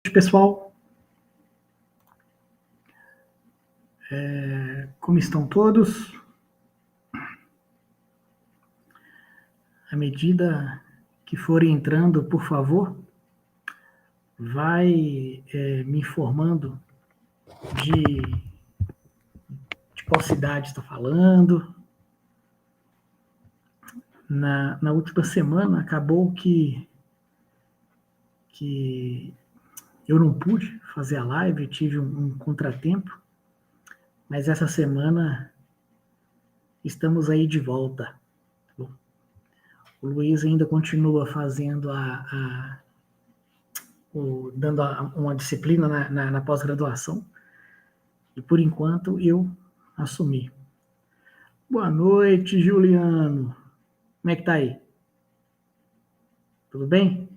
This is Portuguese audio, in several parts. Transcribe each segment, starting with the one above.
Pessoal, como estão todos? À medida que forem entrando, por favor, vai me informando de qual cidade está falando. Na última semana, acabou que eu não pude fazer a live, eu tive um contratempo, mas essa semana estamos aí de volta. Bom, o Luiz ainda continua fazendo dando uma disciplina na pós-graduação, e por enquanto eu assumi. Boa noite, Juliano. Como é que tá aí? Tudo bem?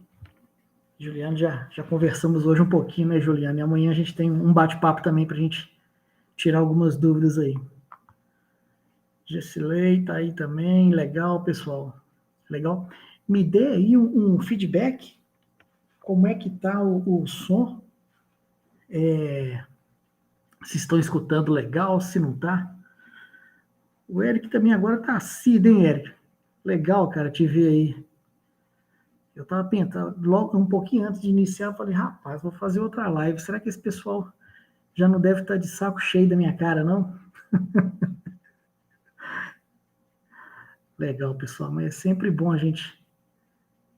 Juliano, já conversamos hoje um pouquinho, né, Juliano? E amanhã a gente tem um bate-papo também para a gente tirar algumas dúvidas aí. Gessilei tá aí também, legal, pessoal. Legal. Me dê aí um feedback, como é que tá o som, se estão escutando legal, se não tá. O Eric também agora tá assíduo, hein, Eric? Legal, cara, te ver aí. Eu tava pensando, logo um pouquinho antes de iniciar, eu falei, rapaz, vou fazer outra live. Será que esse pessoal já não deve estar de saco cheio da minha cara, não? Legal, pessoal, mas é sempre bom a gente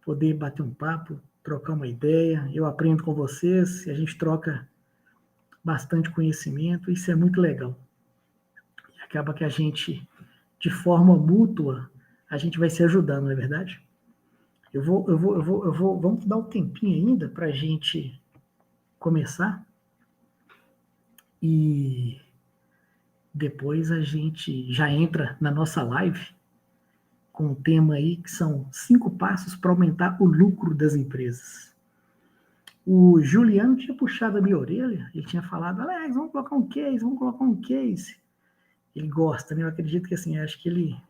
poder bater um papo, trocar uma ideia. Eu aprendo com vocês e a gente troca bastante conhecimento. Isso é muito legal. E acaba que a gente, de forma mútua, a gente vai se ajudando, não é verdade? Vamos dar um tempinho ainda para a gente começar e depois a gente já entra na nossa live com um tema aí que são 5 passos para aumentar o lucro das empresas. O Juliano tinha puxado a minha orelha, ele tinha falado, Alex, vamos colocar um case. Ele gosta, né? Eu acredito que assim, acho que ele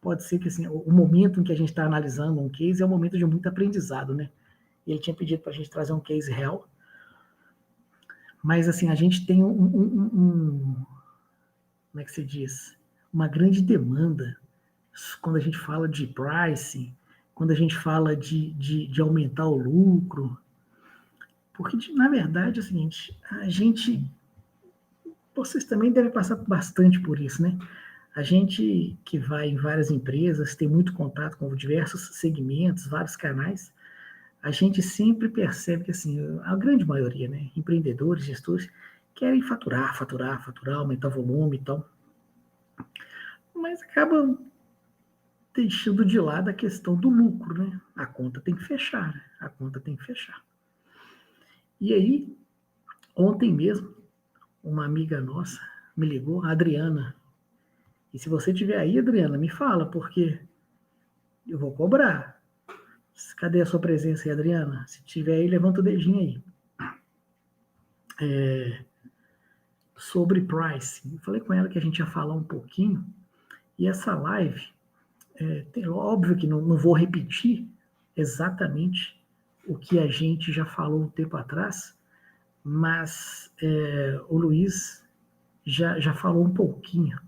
pode ser que assim, o momento em que a gente está analisando um case é um momento de muito aprendizado, né? Ele tinha pedido para a gente trazer um case real, mas assim, a gente tem como é que se diz? Uma grande demanda quando a gente fala de pricing, quando a gente fala de aumentar o lucro, porque na verdade é o seguinte, vocês também devem passar bastante por isso, né? A gente que vai em várias empresas, tem muito contato com diversos segmentos, vários canais, a gente sempre percebe que, assim, a grande maioria, né, empreendedores, gestores, querem faturar, aumentar volume e tal, mas acabam deixando de lado a questão do lucro, né? A conta tem que fechar, né? A conta tem que fechar. E aí, ontem mesmo, uma amiga nossa me ligou, a Adriana, e se você tiver aí, Adriana, me fala, porque eu vou cobrar. Cadê a sua presença aí, Adriana? Se tiver aí, levanta o dedinho aí. Sobre pricing. Eu falei com ela que a gente ia falar um pouquinho, e essa live, óbvio que não vou repetir exatamente o que a gente já falou um tempo atrás, mas o Luiz já falou um pouquinho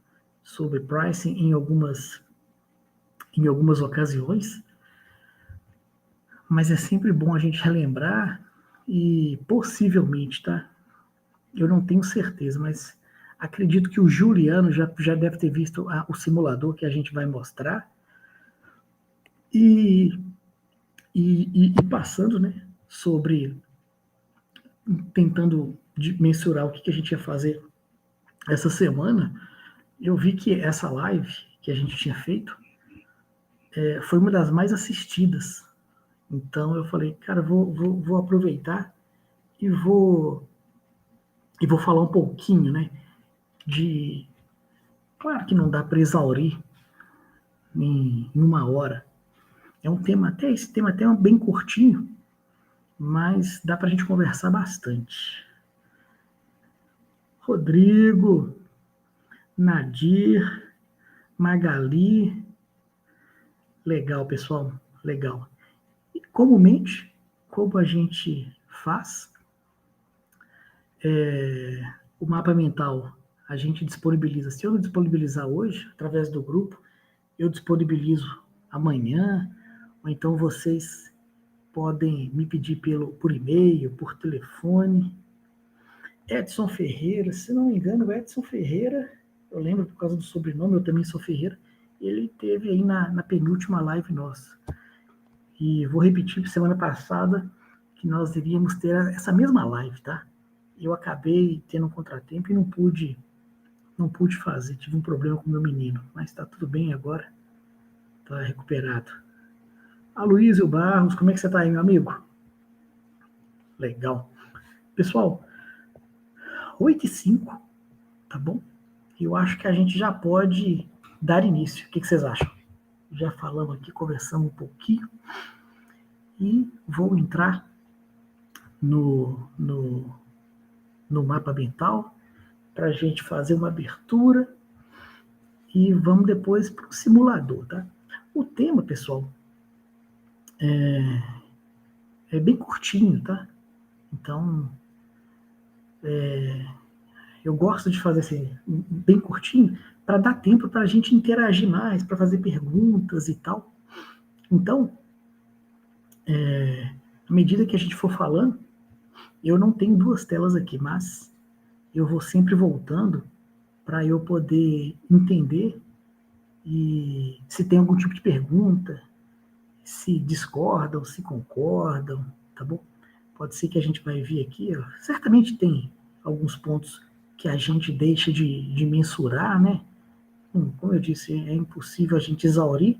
sobre pricing em algumas ocasiões, mas é sempre bom a gente relembrar e possivelmente, tá? Eu não tenho certeza, mas acredito que o Juliano já deve ter visto o simulador que a gente vai mostrar e passando, né, sobre tentando mensurar o que a gente ia fazer essa semana, eu vi que essa live que a gente tinha feito foi uma das mais assistidas. Então eu falei, cara, vou aproveitar e vou falar um pouquinho, né, de... Claro que não dá para exaurir em uma hora. Esse tema até é bem curtinho, mas dá para a gente conversar bastante. Rodrigo, Nadir, Magali, legal, pessoal, legal. E comumente, como a gente faz, o mapa mental a gente disponibiliza. Se eu não disponibilizar hoje, através do grupo, eu disponibilizo amanhã, ou então vocês podem me pedir por e-mail, por telefone. Edson Ferreira, se não me engano, o Edson Ferreira, eu lembro por causa do sobrenome, eu também sou Ferreira, ele teve aí na penúltima live nossa. E vou repetir semana passada que nós iríamos ter essa mesma live, tá? Eu acabei tendo um contratempo e não pude fazer, tive um problema com meu menino, mas tá tudo bem agora, tá recuperado. Aloysio Barros, como é que você tá aí, meu amigo? Legal. Pessoal, 8h05, tá bom? Eu acho que a gente já pode dar início. O que vocês acham? Já falamos aqui, conversamos um pouquinho e vou entrar no mapa mental para a gente fazer uma abertura e vamos depois para o simulador, tá? O tema, pessoal, é bem curtinho, tá? Então, eu gosto de fazer assim, bem curtinho, para dar tempo para a gente interagir mais, para fazer perguntas e tal. Então, à medida que a gente for falando, eu não tenho duas telas aqui, mas eu vou sempre voltando para eu poder entender e se tem algum tipo de pergunta, se discordam, se concordam, tá bom? Pode ser que a gente vai vir aqui, ó, certamente tem alguns pontos que a gente deixa de mensurar, né? Como eu disse, é impossível a gente exaurir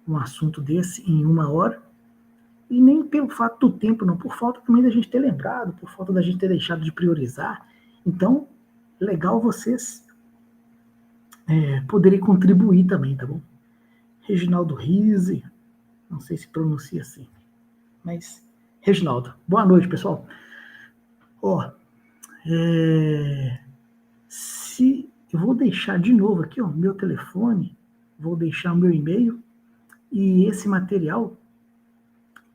um assunto desse em 1 hora, e nem pelo fato do tempo, não, por falta também da gente ter lembrado, por falta da gente ter deixado de priorizar. Então, legal vocês poderem contribuir também, tá bom? Reginaldo Rise, não sei se pronuncia assim, mas Reginaldo, boa noite, pessoal. Ó, se eu vou deixar de novo aqui, ó, meu telefone, vou deixar o meu e-mail e esse material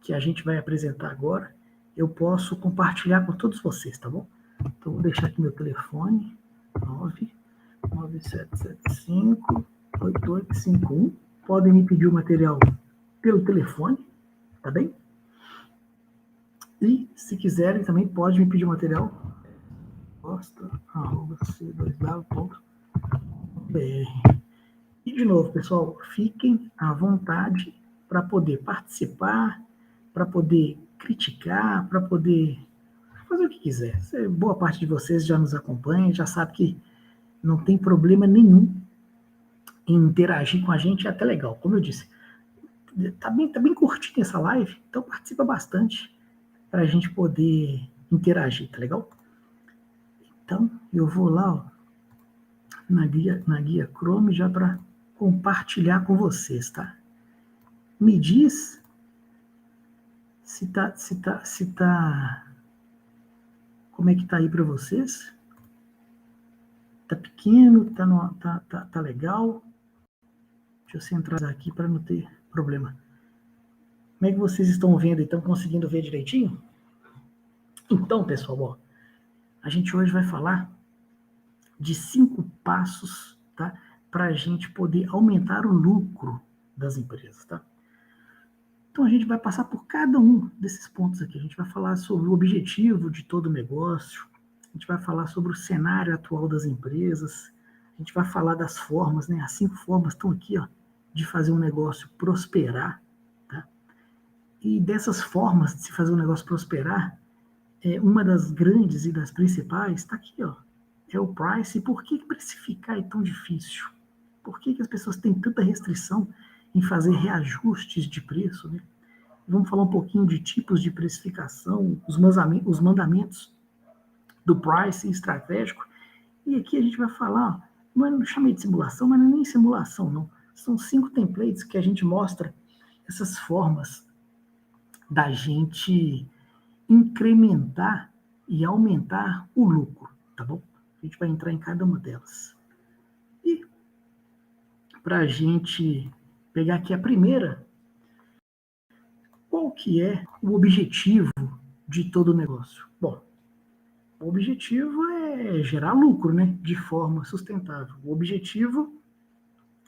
que a gente vai apresentar agora, eu posso compartilhar com todos vocês, tá bom? Então, vou deixar aqui meu telefone, 99775-8851. Podem me pedir o material pelo telefone, tá bem? E, se quiserem, também pode me pedir o material, costa@c2w.br. E, de novo, pessoal, fiquem à vontade para poder participar, para poder criticar, para poder fazer o que quiser. Boa parte de vocês já nos acompanha, já sabe que não tem problema nenhum em interagir com a gente, é até legal. Como eu disse, tá bem curtinha essa live, então participa bastante para a gente poder interagir, tá legal? Então, eu vou lá, ó, na guia Chrome já para compartilhar com vocês, tá? Me diz se tá, como é que tá aí para vocês? Tá pequeno, tá legal? Deixa eu centralizar aqui para não ter problema. Como é que vocês estão vendo? Estão conseguindo ver direitinho? Então, pessoal, ó, a gente hoje vai falar de 5 passos, tá, para a gente poder aumentar o lucro das empresas, tá? Então a gente vai passar por cada um desses pontos aqui. A gente vai falar sobre o objetivo de todo o negócio, a gente vai falar sobre o cenário atual das empresas, a gente vai falar das formas, né? As 5 formas estão aqui, ó, de fazer um negócio prosperar, tá? E dessas formas de se fazer um negócio prosperar, uma das grandes e das principais está aqui, ó, é o price. E por que precificar é tão difícil? Por que as pessoas têm tanta restrição em fazer reajustes de preço, né? Vamos falar um pouquinho de tipos de precificação, os mandamentos do pricing estratégico. E aqui a gente vai falar, não chamei de simulação, mas não é nem simulação, não. São 5 templates que a gente mostra essas formas da gente incrementar e aumentar o lucro, tá bom? A gente vai entrar em cada uma delas. E para a gente pegar aqui a primeira, qual que é o objetivo de todo o negócio? Bom, O objetivo é gerar lucro, né, de forma sustentável. O objetivo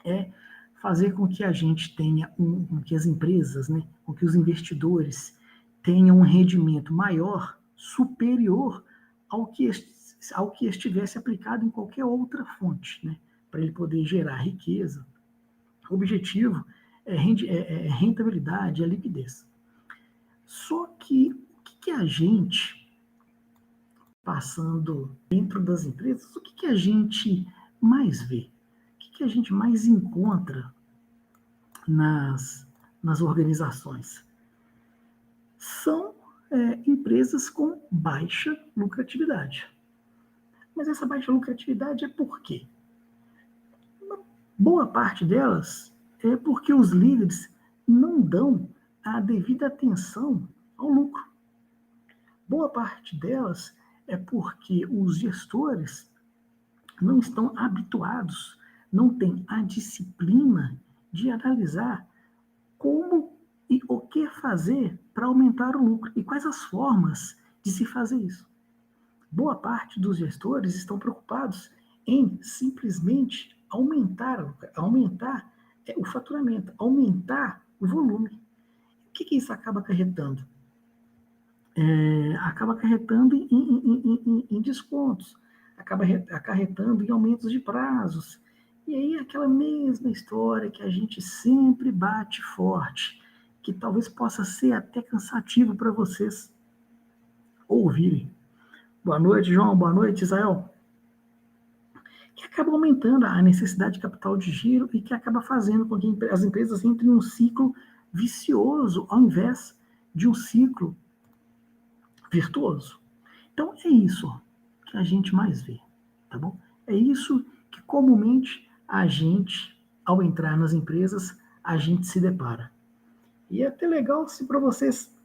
é fazer com que a gente tenha, com que as empresas, né, com que os investidores tenham um rendimento maior, superior ao que estivesse aplicado em qualquer outra fonte, né, para ele poder gerar riqueza. O objetivo é rentabilidade, é liquidez. Só que o que a gente, passando dentro das empresas, o que a gente mais vê? O que a gente mais encontra nas organizações? São empresas com baixa lucratividade. Mas essa baixa lucratividade é por quê? Uma boa parte delas é porque os líderes não dão a devida atenção ao lucro. Boa parte delas é porque os gestores não estão habituados, não têm a disciplina de analisar como e o que fazer para aumentar o lucro e quais as formas de se fazer isso. Boa parte dos gestores estão preocupados em simplesmente aumentar o faturamento, aumentar o volume. O que isso acaba acarretando? Acaba acarretando em descontos, acaba acarretando em aumentos de prazos. E aí aquela mesma história que a gente sempre bate forte, que talvez possa ser até cansativo para vocês ouvirem. Boa noite, João. Boa noite, Israel. Que acaba aumentando a necessidade de capital de giro e que acaba fazendo com que as empresas entrem em um ciclo vicioso ao invés de um ciclo virtuoso. Então, é isso que a gente mais vê, tá bom? É isso que comumente a gente, ao entrar nas empresas, a gente se depara. E é até legal se para vocês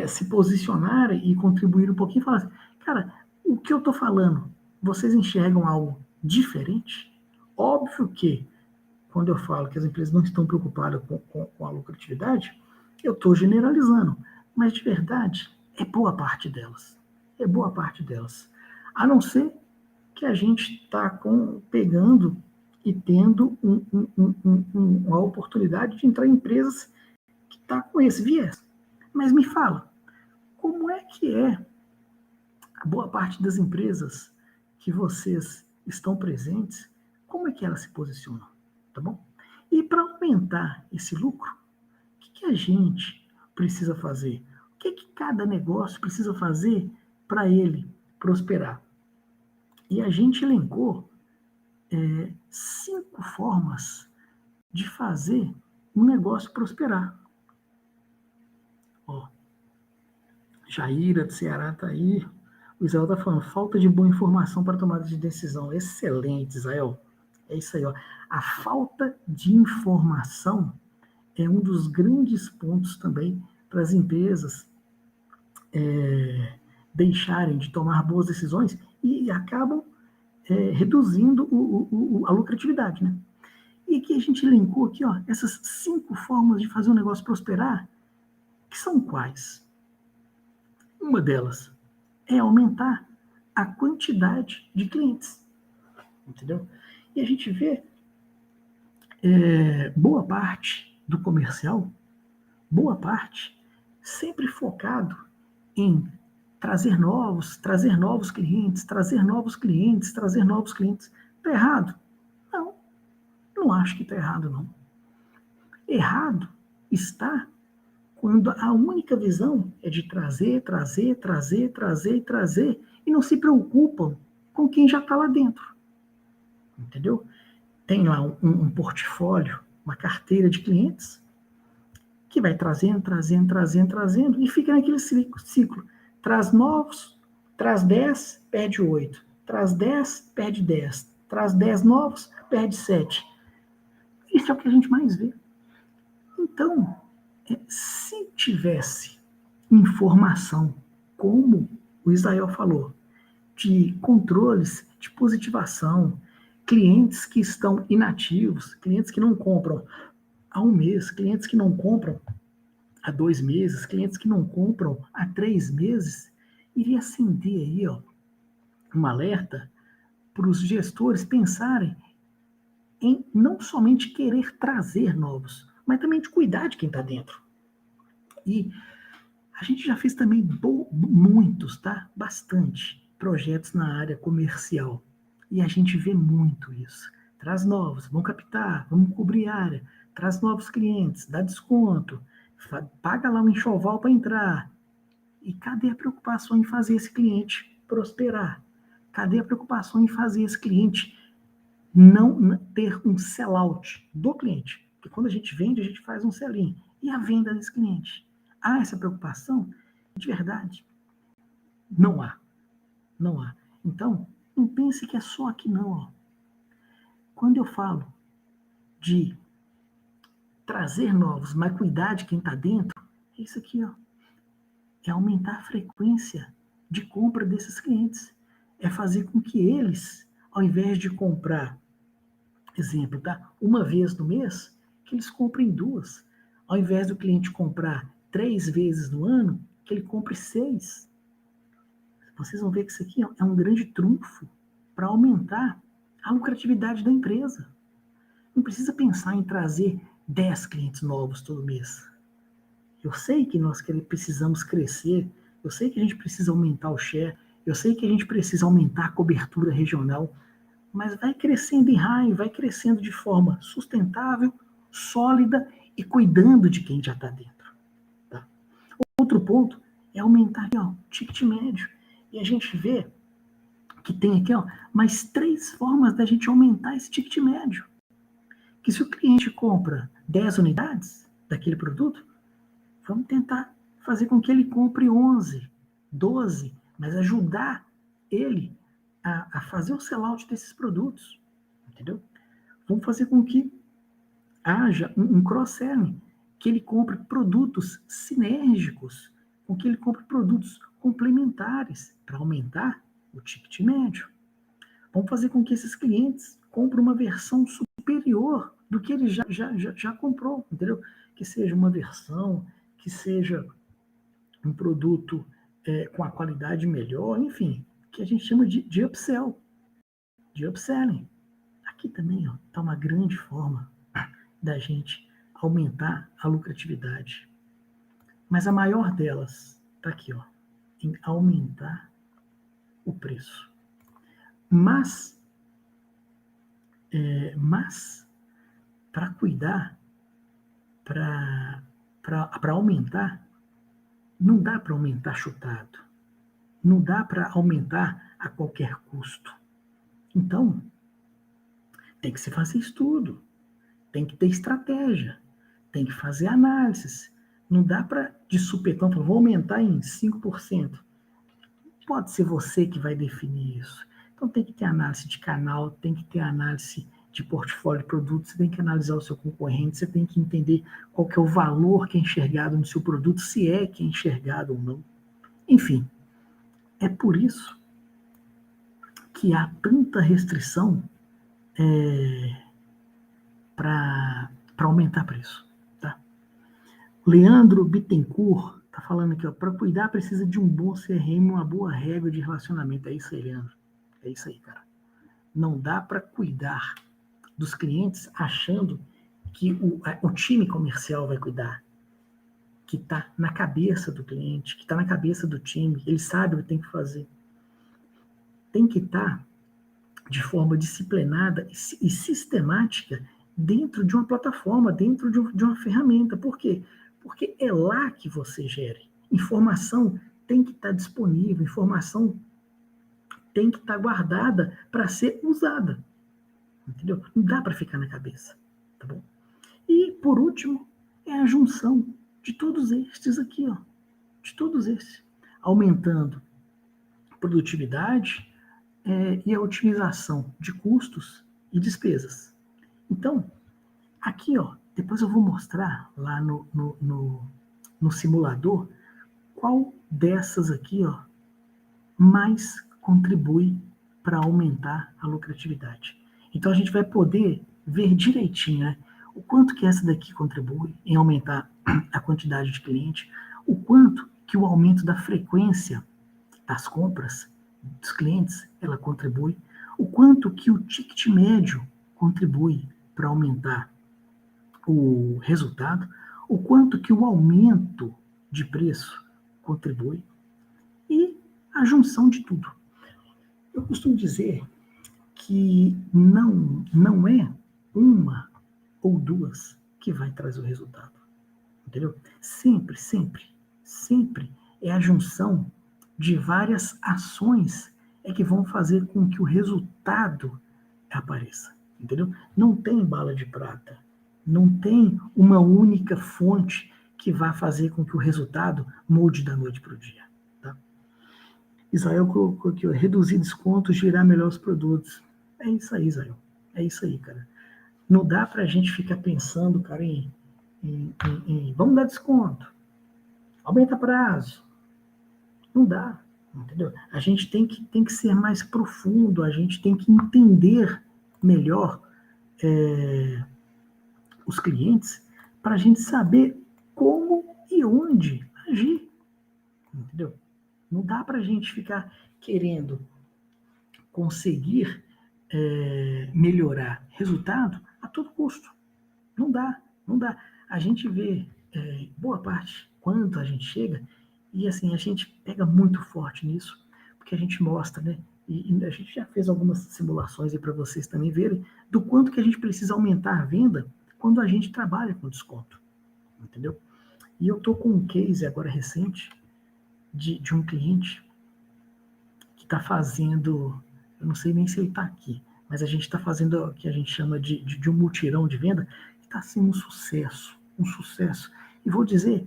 se posicionarem e contribuir um pouquinho e falar assim, cara, o que eu estou falando, vocês enxergam algo diferente? Óbvio que, quando eu falo que as empresas não estão preocupadas com a lucratividade, eu estou generalizando, mas de verdade, é boa parte delas. É boa parte delas. A não ser que a gente está pegando e tendo uma oportunidade de entrar em empresas que estão com esse viés. Mas me fala, como é que é a boa parte das empresas que vocês estão presentes, como é que elas se posicionam, tá bom? E para aumentar esse lucro, o que a gente precisa fazer? O que cada negócio precisa fazer para ele prosperar? E a gente elencou 5 formas de fazer um negócio prosperar. Ó, Jaira do Ceará está aí. O Israel está falando, falta de boa informação para tomada de decisão. Excelente, Israel. É isso aí, ó. A falta de informação é um dos grandes pontos também para as empresas deixarem de tomar boas decisões e acabam reduzindo a lucratividade, né? E aqui a gente elencou aqui, ó, essas 5 formas de fazer um negócio prosperar, que são quais? Uma delas é aumentar a quantidade de clientes, entendeu? E a gente vê boa parte do comercial, boa parte, sempre focado em trazer novos clientes, trazer novos clientes, trazer novos clientes. Está errado? Não acho que está errado, não. Errado está quando a única visão é de trazer, e não se preocupam com quem já está lá dentro. Entendeu? Tem lá um portfólio, uma carteira de clientes, que vai trazendo, e fica naquele ciclo. Traz novos, traz 10, perde 8. Traz 10, perde 10. Traz 10 novos, perde 7. Isso é o que a gente mais vê. Então, se tivesse informação, como o Israel falou, de controles de positivação, clientes que estão inativos, clientes que não compram há um mês, clientes que não compram há 2 meses, clientes que não compram há 3 meses, iria acender aí, um alerta para os gestores pensarem em não somente querer trazer novos, mas também de cuidar de quem está dentro. E a gente já fez também muitos, tá? Bastante projetos na área comercial. E a gente vê muito isso. Traz novos, vamos captar, vamos cobrir área, traz novos clientes, dá desconto, paga lá um enxoval para entrar. E cadê a preocupação em fazer esse cliente prosperar? Cadê a preocupação em fazer esse cliente não ter um sell-out do cliente? Porque quando a gente vende, a gente faz um sell-in. E a venda desse cliente? Há essa preocupação? De verdade? Não há. Não há. Então, não pense que é só aqui não. Quando eu falo de trazer novos, mas cuidar de quem está dentro, é isso aqui, é aumentar a frequência de compra desses clientes. É fazer com que eles, ao invés de comprar, exemplo, tá? Uma vez no mês, que eles comprem 2. Ao invés do cliente comprar 3 vezes no ano, que ele compre 6. Vocês vão ver que isso aqui é um grande trunfo para aumentar a lucratividade da empresa. Não precisa pensar em trazer 10 clientes novos todo mês. Eu sei que nós precisamos crescer, eu sei que a gente precisa aumentar o share, eu sei que a gente precisa aumentar a cobertura regional, mas vai crescendo em raio, vai crescendo de forma sustentável, sólida e cuidando de quem já está dentro. Tá? Outro ponto é aumentar o ticket médio. E a gente vê que tem aqui mais 3 formas da gente aumentar esse ticket médio. Que se o cliente compra 10 unidades daquele produto, vamos tentar fazer com que ele compre 11, 12, mas ajudar ele a fazer o sell-out desses produtos, entendeu? Vamos fazer com que haja um cross-selling, que ele compre produtos sinérgicos, com que ele compre produtos complementares para aumentar o ticket médio. Vamos fazer com que esses clientes comprem uma versão superior do que ele já comprou, entendeu? Que seja uma versão, que seja um produto com a qualidade melhor, enfim, que a gente chama de upsell, de upselling. Aqui também está uma grande forma da gente aumentar a lucratividade. Mas a maior delas está aqui, em aumentar o preço. Mas para cuidar, para aumentar, não dá para aumentar chutado. Não dá para aumentar a qualquer custo. Então, tem que se fazer estudo, tem que ter estratégia, tem que fazer análises. Não dá para, de supetão, falar, vou aumentar em 5%. Pode ser você que vai definir isso. Então tem que ter análise de canal, tem que ter análise de portfólio de produtos, você tem que analisar o seu concorrente, você tem que entender qual que é o valor que é enxergado no seu produto, se é que é enxergado ou não. Enfim, é por isso que há tanta restrição para aumentar preço. Tá? Leandro Bittencourt está falando aqui, para cuidar precisa de um bom CRM, uma boa regra de relacionamento. É isso aí, Leandro. É isso aí, cara. Não dá para cuidar dos clientes achando que o time comercial vai cuidar, que está na cabeça do cliente, que está na cabeça do time, ele sabe o que tem que fazer. Tem que estar de forma disciplinada e sistemática dentro de uma plataforma, dentro de uma ferramenta. Por quê? Porque é lá que você gere. Informação tem que estar disponível, informação tem que estar guardada para ser usada. Entendeu? Não dá para ficar na cabeça. Tá bom? E, por último, é a junção de todos estes aqui, de todos esses. Aumentando a produtividade e a otimização de custos e despesas. Então, aqui, depois eu vou mostrar lá no simulador qual dessas aqui, mais contribui para aumentar a lucratividade. Então, a gente vai poder ver direitinho, né? O quanto que essa daqui contribui em aumentar a quantidade de cliente, o quanto que o aumento da frequência das compras dos clientes, ela contribui, o quanto que o ticket médio contribui para aumentar o resultado, o quanto que o aumento de preço contribui e a junção de tudo. Eu costumo dizer que não é uma ou duas que vai trazer o resultado, entendeu? Sempre, sempre, sempre é a junção de várias ações é que vão fazer com que o resultado apareça, entendeu? Não tem bala de prata, não tem uma única fonte que vá fazer com que o resultado mude da noite para o dia. Tá? Israel colocou aqui, reduzir descontos, girar melhor os produtos. É isso aí, Israel. É isso aí, cara. Não dá para a gente ficar pensando, cara, em vamos dar desconto, aumenta prazo. Não dá, entendeu? A gente tem que ser mais profundo, a gente tem que entender melhor os clientes para a gente saber como e onde agir, entendeu? Não dá para a gente ficar querendo conseguir melhorar resultado a todo custo. Não dá, não dá. A gente vê boa parte quando a gente chega e assim a gente pega muito forte nisso, porque a gente mostra, né? E a gente já fez algumas simulações aí para vocês também verem do quanto que a gente precisa aumentar a venda quando a gente trabalha com desconto, entendeu? E eu tô com um case agora recente de um cliente que está fazendo, eu não sei nem se ele está aqui, mas a gente está fazendo o que a gente chama de um mutirão de venda, que está sendo um sucesso, um sucesso. E vou dizer,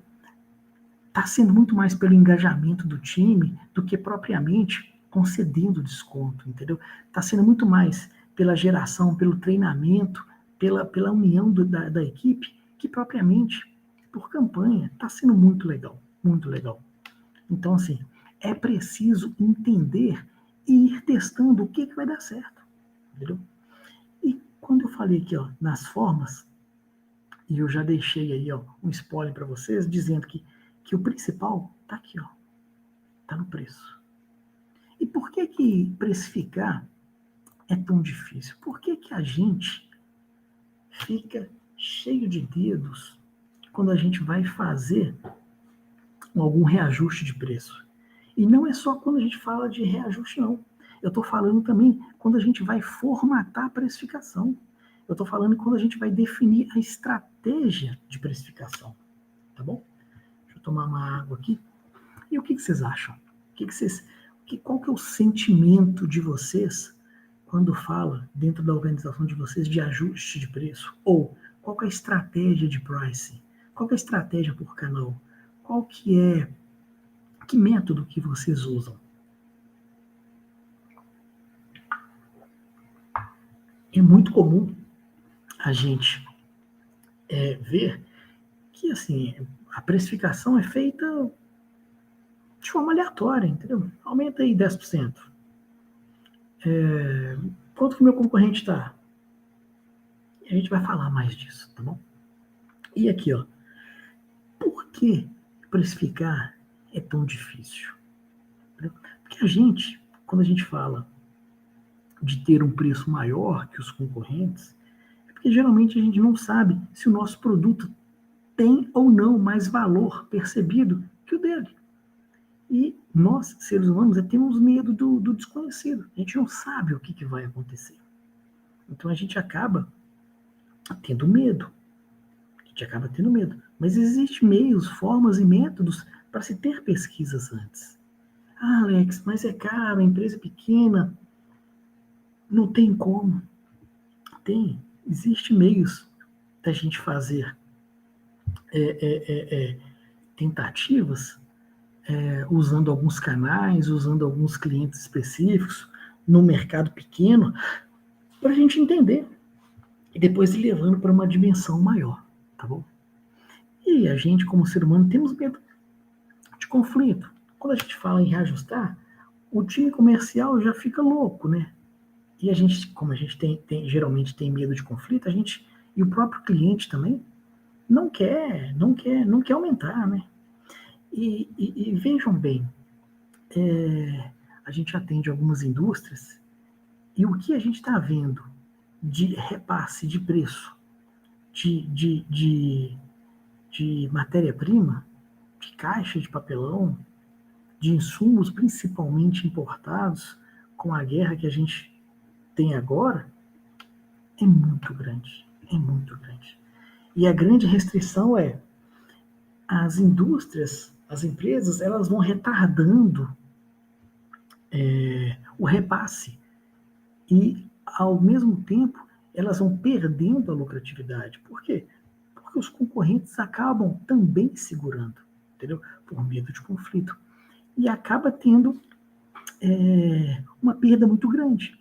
está sendo muito mais pelo engajamento do time do que propriamente concedendo desconto, entendeu? Está sendo muito mais pela geração, pelo treinamento, pela união da equipe, que propriamente por campanha. Está sendo muito legal, muito legal. Então, assim, é preciso entender e ir testando o que vai dar certo, entendeu? E quando eu falei aqui, ó, nas formas, e eu já deixei aí, ó, um spoiler para vocês, dizendo que o principal tá aqui, ó, tá no preço. E por que precificar é tão difícil? Por que a gente fica cheio de dedos quando a gente vai fazer algum reajuste de preço? E não é só quando a gente fala de reajuste, não. Eu estou falando também quando a gente vai formatar a precificação. Eu estou falando quando a gente vai definir a estratégia de precificação. Tá bom? Deixa eu tomar uma água aqui. E o que vocês acham? Qual que é o sentimento de vocês quando fala dentro da organização de vocês de ajuste de preço? Ou qual que é a estratégia de pricing? Qual que é a estratégia por canal? Que método que vocês usam? É muito comum a gente ver que assim, a precificação é feita de forma aleatória, entendeu? Aumenta aí 10%. Quanto que o meu concorrente está? E a gente vai falar mais disso, tá bom? E aqui, ó, por que precificar é tão difícil? Porque a gente, quando a gente fala de ter um preço maior que os concorrentes, é porque geralmente a gente não sabe se o nosso produto tem ou não mais valor percebido que o dele. E nós, seres humanos, temos medo do desconhecido. A gente não sabe o que vai acontecer. Então a gente acaba tendo medo. Mas existem meios, formas e métodos para se ter pesquisas antes. Ah, Alex, mas é caro, a empresa é pequena. Não tem como. Tem. Existem meios da gente fazer tentativas usando alguns canais, usando alguns clientes específicos, no mercado pequeno, para a gente entender. E depois ir levando para uma dimensão maior, tá bom? E a gente, como ser humano, temos medo de conflito. Quando a gente fala em reajustar, o time comercial já fica louco, né? E a gente, como a gente geralmente tem medo de conflito, a gente, e o próprio cliente também, não quer aumentar, né? E vejam bem, a gente atende algumas indústrias e o que a gente está vendo de repasse de preço de matéria-prima, de caixa de papelão, de insumos principalmente importados, com a guerra que a gente tem agora, é muito grande. É muito grande. E a grande restrição é as indústrias, as empresas, elas vão retardando o repasse e, ao mesmo tempo, elas vão perdendo a lucratividade. Por quê? Porque os concorrentes acabam também segurando, entendeu? Por medo de conflito. E acaba tendo uma perda muito grande.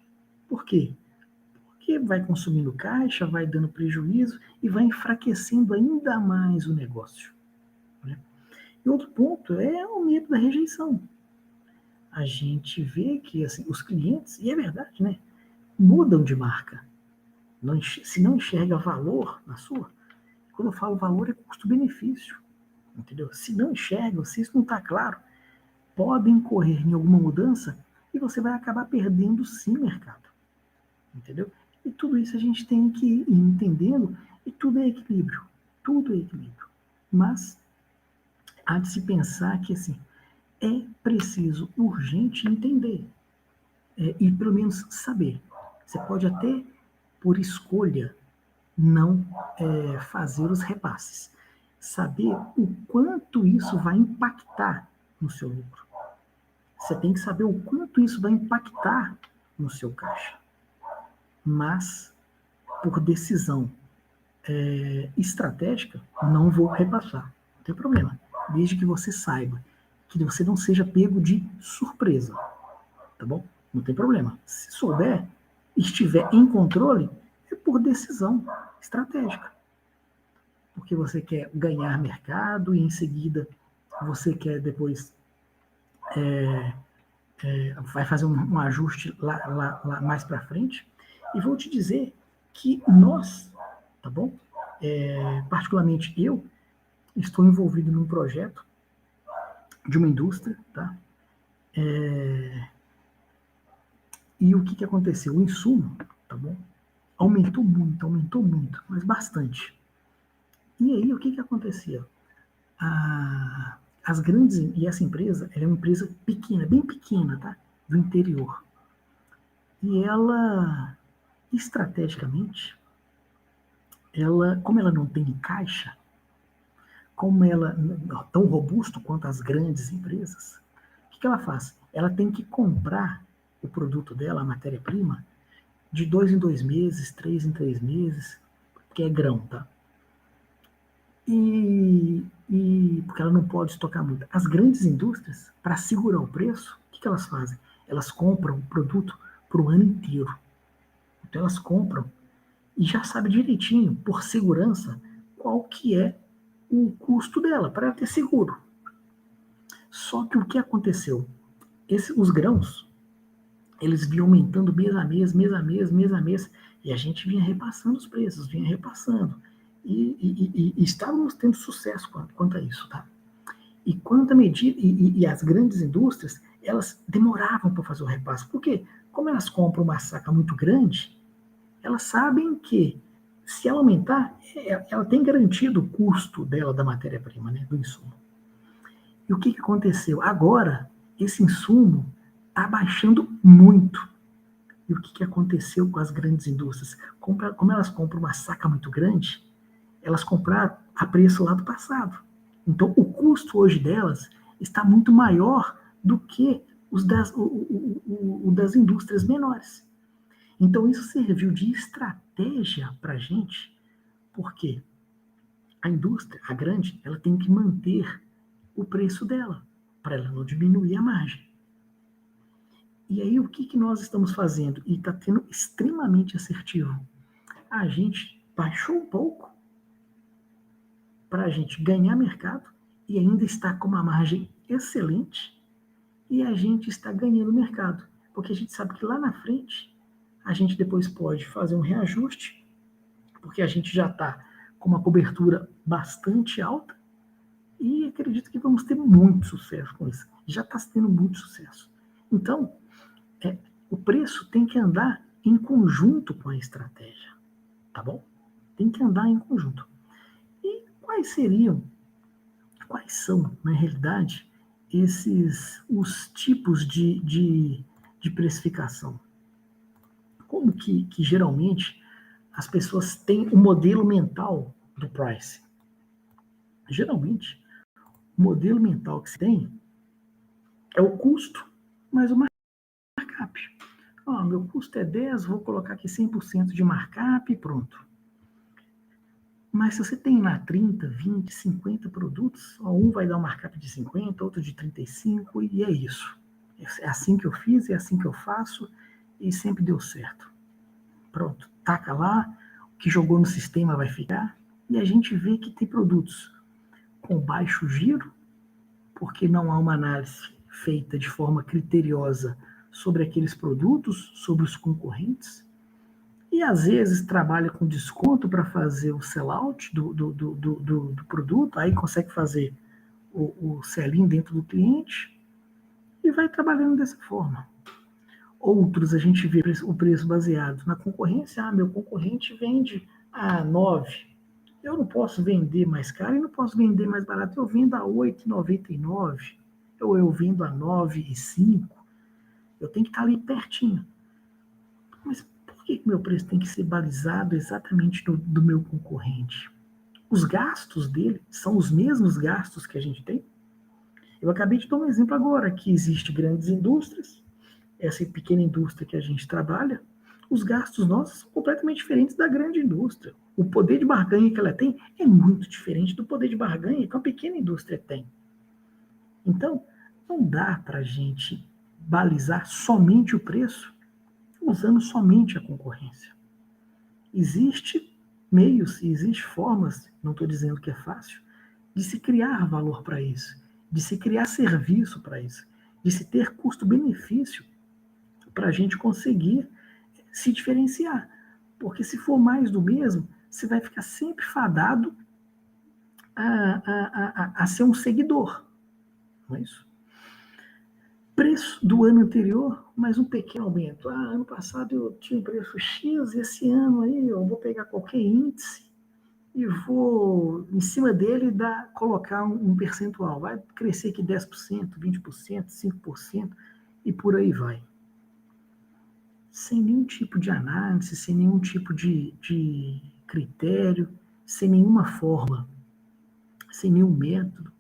Por quê? Porque vai consumindo caixa, vai dando prejuízo e vai enfraquecendo ainda mais o negócio. Né? E outro ponto é o medo da rejeição. A gente vê que assim, os clientes, e é verdade, né, mudam de marca. Se não enxerga valor na sua, quando eu falo valor é custo-benefício, entendeu? Se não enxergam, se isso não está claro, podem correr em alguma mudança e você vai acabar perdendo sim mercado, entendeu? E tudo isso a gente tem que ir entendendo e tudo é equilíbrio, tudo é equilíbrio. Mas há de se pensar que assim, é preciso urgente entender e pelo menos saber. Você pode até, por escolha, não fazer os repasses. Saber o quanto isso vai impactar no seu lucro. Você tem que saber o quanto isso vai impactar no seu caixa. Mas, por decisão estratégica, não vou repassar. Não tem problema. Desde que você saiba que você não seja pego de surpresa. Tá bom? Não tem problema. Se souber, estiver em controle, é por decisão estratégica. Porque você quer ganhar mercado e em seguida você quer depois vai fazer um ajuste lá mais para frente. E vou te dizer que nós, tá bom? Particularmente eu, estou envolvido num projeto de uma indústria, tá? E o que aconteceu? O insumo, tá bom? Aumentou muito, mas bastante. E aí, o que acontecia? As grandes, e essa empresa, ela é uma empresa pequena, bem pequena, tá? Do interior. E ela, estrategicamente, como ela não tem caixa, como ela não é tão robusto quanto as grandes empresas, o que ela faz? Ela tem que comprar o produto dela, a matéria-prima, de 2 em 2 meses, 3 em 3 meses, que é grão, tá? Porque ela não pode estocar muito. As grandes indústrias, para segurar o preço, o que elas fazem? Elas compram o produto para o ano inteiro. Então elas compram e já sabe direitinho, por segurança, qual que é o custo dela, para ela ter seguro. Só que o que aconteceu? Os grãos, eles vinham aumentando mês a mês, e a gente vinha repassando os preços, vinha repassando. E estávamos tendo sucesso quanto a isso, tá? E quanto a medida, e as grandes indústrias, elas demoravam para fazer o repasse. Por quê? Como elas compram uma saca muito grande, elas sabem que se ela aumentar, ela tem garantido o custo dela da matéria-prima, né, do insumo. E o que aconteceu? Agora, esse insumo está baixando muito. E o que aconteceu com as grandes indústrias? Como elas compram uma saca muito grande, elas compraram a preço lá do passado. Então, o custo hoje delas está muito maior do que o das indústrias menores. Então, isso serviu de estratégia para a gente, porque a indústria, a grande, ela tem que manter o preço dela, para ela não diminuir a margem. E aí, o que nós estamos fazendo? E está sendo extremamente assertivo. A gente baixou um pouco para a gente ganhar mercado e ainda está com uma margem excelente e a gente está ganhando mercado. Porque a gente sabe que lá na frente a gente depois pode fazer um reajuste, porque a gente já está com uma cobertura bastante alta e acredito que vamos ter muito sucesso com isso. já está tendo muito sucesso. Então, o preço tem que andar em conjunto com a estratégia, tá bom? Tem que andar em conjunto. E quais são, na realidade, os tipos de precificação? Como que geralmente as pessoas têm o modelo mental do price? Geralmente, o modelo mental que se tem é o custo mais o markup. Meu custo é 10, vou colocar aqui 100% de markup e pronto. Mas se você tem lá 30, 20, 50 produtos, um vai dar um markup de 50, outro de 35, e é isso. É assim que eu fiz, é assim que eu faço, e sempre deu certo. Pronto, taca lá, o que jogou no sistema vai ficar, e a gente vê que tem produtos com baixo giro, porque não há uma análise feita de forma criteriosa sobre aqueles produtos, sobre os concorrentes, e às vezes trabalha com desconto para fazer o sellout do produto, aí consegue fazer o sell-in dentro do cliente e vai trabalhando dessa forma. Outros a gente vê o preço baseado na concorrência. Meu concorrente vende a 9. Eu não posso vender mais caro e não posso vender mais barato. Eu vendo a 8,99 ou eu vendo a 9,5. Eu tenho que estar ali pertinho. Mas por que meu preço tem que ser balizado exatamente do meu concorrente? Os gastos dele são os mesmos gastos que a gente tem? Eu acabei de dar um exemplo agora, que existe grandes indústrias, essa pequena indústria que a gente trabalha, os gastos nossos são completamente diferentes da grande indústria. O poder de barganha que ela tem é muito diferente do poder de barganha que uma pequena indústria tem. Então, não dá para a gente balizar somente o preço usando somente a concorrência. Existe meios, existe formas, não estou dizendo que é fácil, de se criar valor para isso, de se criar serviço para isso, de se ter custo-benefício para a gente conseguir se diferenciar. Porque se for mais do mesmo, você vai ficar sempre fadado a ser um seguidor. Não é isso? Preço do ano anterior, mais um pequeno aumento. Ano passado eu tinha um preço X, esse ano aí eu vou pegar qualquer índice e vou, em cima dele, colocar um percentual. Vai crescer aqui 10%, 20%, 5% e por aí vai. Sem nenhum tipo de análise, sem nenhum tipo de critério, sem nenhuma forma, sem nenhum método.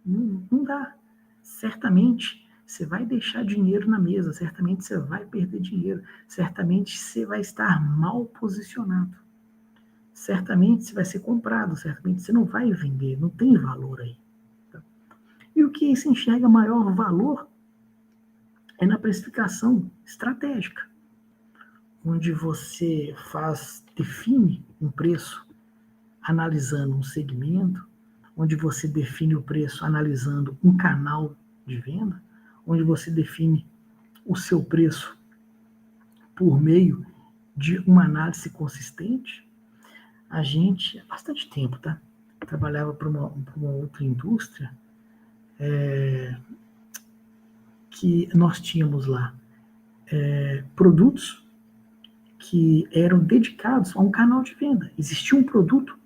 Não dá. Certamente você vai deixar dinheiro na mesa, certamente você vai perder dinheiro, certamente você vai estar mal posicionado, certamente você vai ser comprado, certamente você não vai vender, não tem valor aí. E o que se enxerga maior valor é na precificação estratégica, onde você define um preço analisando um segmento, onde você define o preço analisando um canal de venda, onde você define o seu preço por meio de uma análise consistente. A gente, há bastante tempo, tá? Trabalhava para uma outra indústria que nós tínhamos lá produtos que eram dedicados a um canal de venda. Existia um produto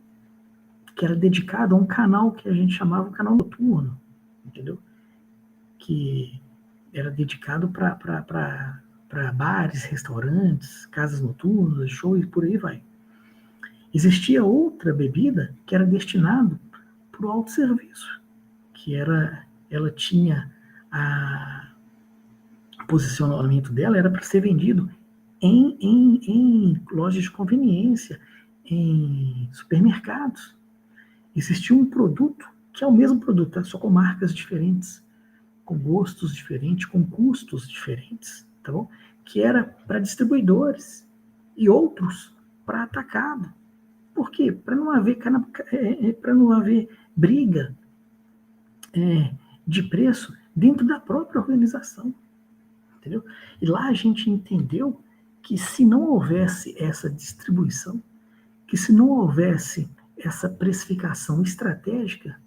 que era dedicado a um canal que a gente chamava de canal noturno, entendeu? Que era dedicado para bares, restaurantes, casas noturnas, shows e por aí vai. Existia outra bebida que era destinada para o autosserviço, que ela tinha o posicionamento dela era para ser vendido em lojas de conveniência, em supermercados. Existia um produto que é o mesmo produto, tá? Só com marcas diferentes, com gostos diferentes, com custos diferentes, tá bom? Que era para distribuidores e outros para atacado. Por quê? Para não haver briga de preço dentro da própria organização, entendeu? E lá a gente entendeu que se não houvesse essa distribuição, que se não houvesse essa precificação estratégica,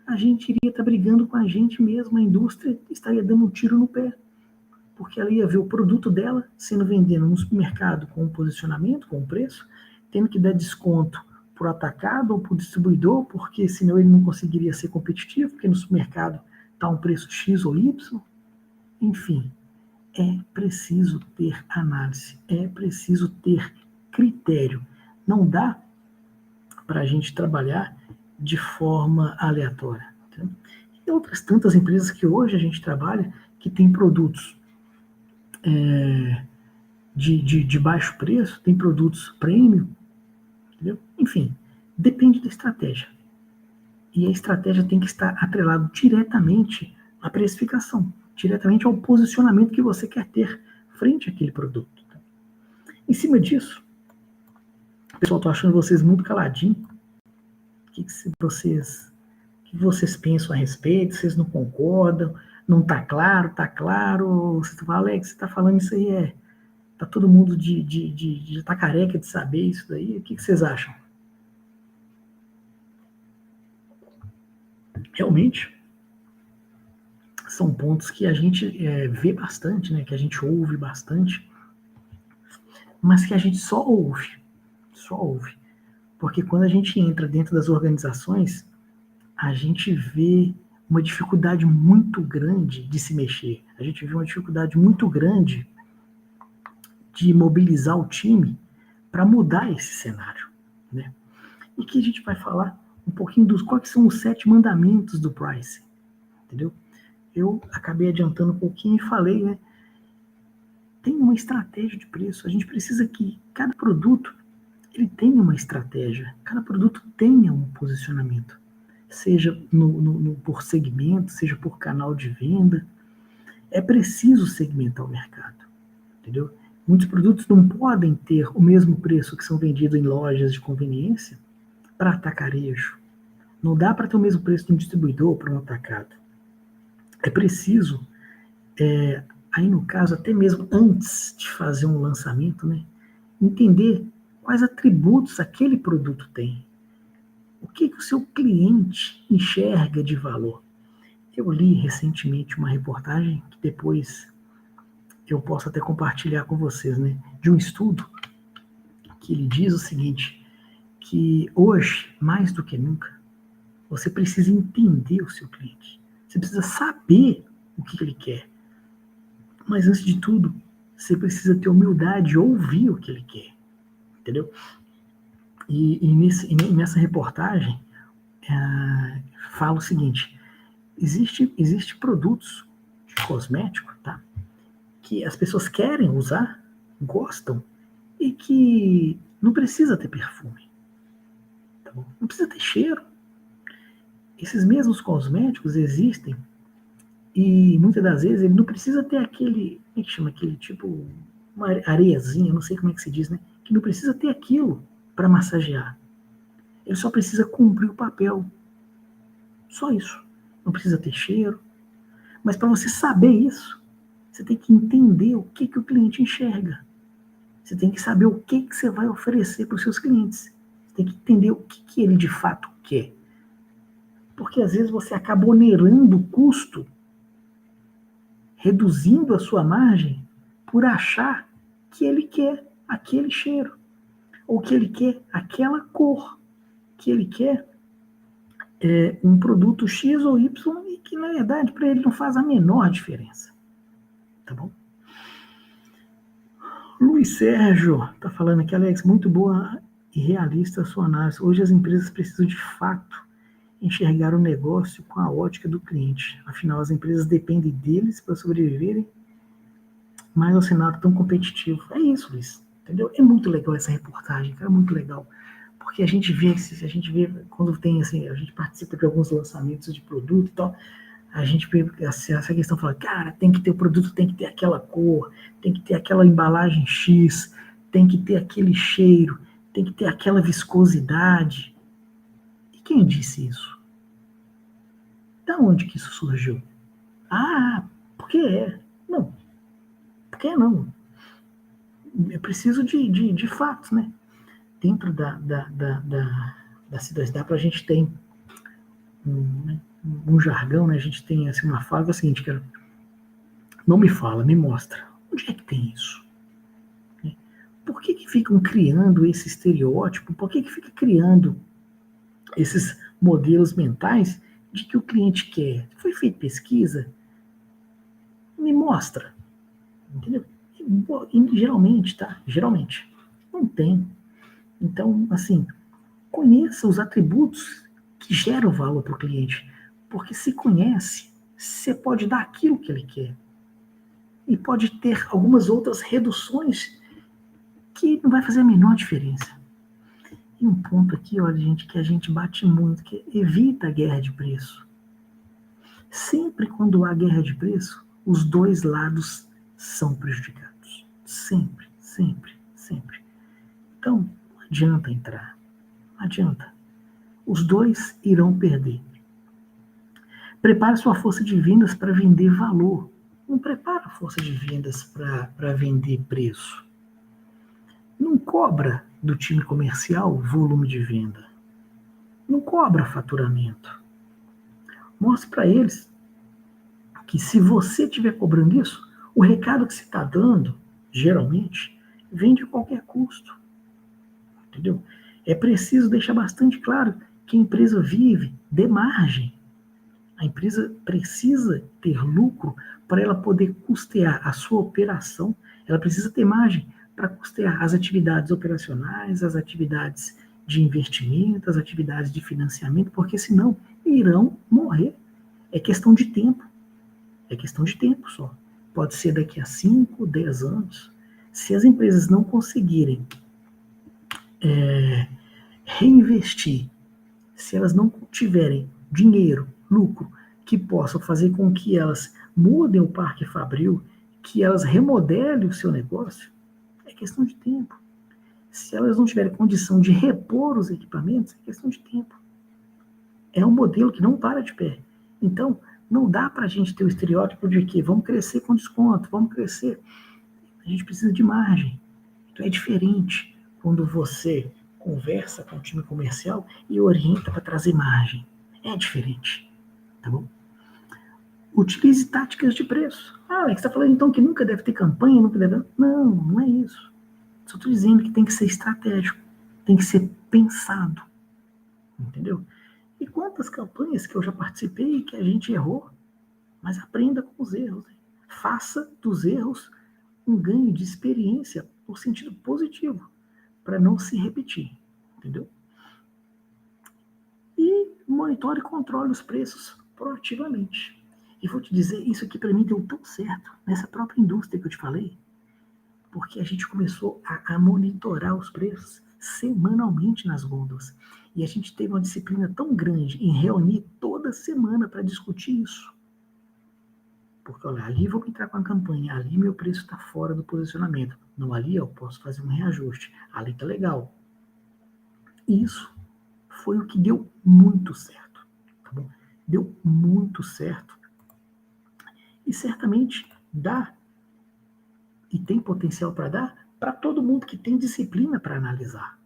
a gente iria estar brigando com a gente mesmo, a indústria estaria dando um tiro no pé, porque ela ia ver o produto dela sendo vendido no supermercado com um posicionamento, com um preço, tendo que dar desconto para o atacado ou para o distribuidor, porque senão ele não conseguiria ser competitivo, porque no supermercado está um preço X ou Y. Enfim, é preciso ter análise, é preciso ter critério. Não dá para a gente trabalhar de forma aleatória. Tá? E outras tantas empresas que hoje a gente trabalha que tem produtos de baixo preço, tem produtos premium, entendeu? Enfim, depende da estratégia. E a estratégia tem que estar atrelada diretamente à precificação, diretamente ao posicionamento que você quer ter frente àquele produto. Tá? Em cima disso, pessoal, estou achando vocês muito caladinhos. O que vocês pensam a respeito? Vocês não concordam? Não está claro? Está claro? Você fala, Alex, você está falando isso aí, tá todo mundo já tá careca de saber isso daí? O que vocês acham? Realmente, são pontos que a gente vê bastante, né? Que a gente ouve bastante, mas que a gente só ouve. Porque quando a gente entra dentro das organizações, a gente vê uma dificuldade muito grande de se mexer. A gente vê uma dificuldade muito grande de mobilizar o time para mudar esse cenário, né? E que a gente vai falar um pouquinho dos quais são os 7 mandamentos do pricing, entendeu? Eu acabei adiantando um pouquinho e falei, né? Tem uma estratégia de preço. A gente precisa que cada produto ele tenha uma estratégia, cada produto tenha um posicionamento, seja por segmento, seja por canal de venda. É preciso segmentar o mercado, entendeu? Muitos produtos não podem ter o mesmo preço que são vendidos em lojas de conveniência para atacarejo. Não dá para ter o mesmo preço de um distribuidor para um atacado. É preciso, aí no caso, até mesmo antes de fazer um lançamento, né, entender quais atributos aquele produto tem. O que o seu cliente enxerga de valor. Eu li recentemente uma reportagem que depois eu posso até compartilhar com vocês, né, de um estudo que ele diz o seguinte, que hoje, mais do que nunca, você precisa entender o seu cliente. Você precisa saber o que ele quer. Mas, antes de tudo, você precisa ter humildade de ouvir o que ele quer. Entendeu? E nessa reportagem, fala o seguinte, existe produtos de cosmético, tá? Que as pessoas querem usar, gostam, e que não precisa ter perfume. Tá bom? Não precisa ter cheiro. Esses mesmos cosméticos existem e muitas das vezes ele não precisa ter aquele, como é que chama, aquele tipo, uma areiazinha, não sei como é que se diz, né? Que não precisa ter aquilo para massagear. Ele só precisa cumprir o papel. Só isso. Não precisa ter cheiro. Mas para você saber isso, você tem que entender o que o cliente enxerga. Você tem que saber o que você vai oferecer para os seus clientes. Você tem que entender o que ele de fato quer. Porque às vezes você acaba onerando o custo, reduzindo a sua margem, por achar que ele quer aquele cheiro, ou que ele quer aquela cor, que ele quer um produto X ou Y, e que na verdade para ele não faz a menor diferença. Tá bom? Luiz Sérgio está falando aqui, Alex, muito boa e realista a sua análise. Hoje as empresas precisam de fato enxergar o negócio com a ótica do cliente. Afinal, as empresas dependem deles para sobreviverem, mas é um cenário tão competitivo. É isso, Luiz. Entendeu? É muito legal essa reportagem, cara, é muito legal. Porque a gente vê quando tem assim, a gente participa de alguns lançamentos de produto e tal, a gente vê essa questão, fala, cara, tem que ter o produto, tem que ter aquela cor, tem que ter aquela embalagem X, tem que ter aquele cheiro, tem que ter aquela viscosidade. E quem disse isso? Da onde que isso surgiu? Ah, porque é. Não, porque não. Eu preciso de fatos, né? Dentro da cidade, dá para a gente ter um jargão, né? A gente tem assim, uma fala que é o seguinte, cara, não me fala, me mostra. Onde é que tem isso? Por que ficam criando esse estereótipo? Por que fica criando esses modelos mentais de que o cliente quer? Foi feita pesquisa? Me mostra. Entendeu? E, geralmente, tá? Geralmente. Não tem. Então, assim, conheça os atributos que geram valor para o cliente. Porque se conhece, você pode dar aquilo que ele quer. E pode ter algumas outras reduções que não vai fazer a menor diferença. E um ponto aqui, olha, gente, que a gente bate muito, que é evita a guerra de preço. Sempre quando há guerra de preço, os dois lados são prejudicados. Sempre, sempre, sempre. Então, não adianta entrar. Não adianta. Os dois irão perder. Prepare sua força de vendas para vender valor. Não prepara a força de vendas para vender preço. Não cobra do time comercial volume de venda. Não cobra faturamento. Mostre para eles que se você estiver cobrando isso, o recado que você está dando, geralmente, vem de qualquer custo. Entendeu? É preciso deixar bastante claro que a empresa vive de margem. A empresa precisa ter lucro para ela poder custear a sua operação. Ela precisa ter margem para custear as atividades operacionais, as atividades de investimento, as atividades de financiamento, porque senão irão morrer. É questão de tempo. É questão de tempo só. Pode ser daqui a 5, 10 anos. Se as empresas não conseguirem reinvestir, se elas não tiverem dinheiro, lucro, que possam fazer com que elas mudem o parque fabril, que elas remodelem o seu negócio, é questão de tempo. Se elas não tiverem condição de repor os equipamentos, é questão de tempo. É um modelo que não para de pé. Então, não dá para a gente ter o estereótipo de que vamos crescer com desconto, vamos crescer. A gente precisa de margem. Então, é diferente quando você conversa com o time comercial e orienta para trazer margem. É diferente, tá bom? Utilize táticas de preço. Ah, Alex, você está falando então que nunca deve ter campanha, nunca deve... Não, não é isso. Só estou dizendo que tem que ser estratégico, tem que ser pensado, entendeu? E quantas campanhas que eu já participei que a gente errou, mas aprenda com os erros. Faça dos erros um ganho de experiência no sentido positivo, para não se repetir, entendeu? E monitore e controle os preços proativamente. E vou te dizer, isso aqui para mim deu tão certo nessa própria indústria que eu te falei, porque a gente começou a monitorar os preços semanalmente nas gôndolas. E a gente teve uma disciplina tão grande em reunir toda semana para discutir isso. Porque, olha, ali vou entrar com a campanha, ali meu preço está fora do posicionamento. Não, ali eu posso fazer um reajuste. Ali está legal. Isso foi o que deu muito certo. Tá bom? Deu muito certo. E certamente dá, e tem potencial para dar, para todo mundo que tem disciplina para analisar.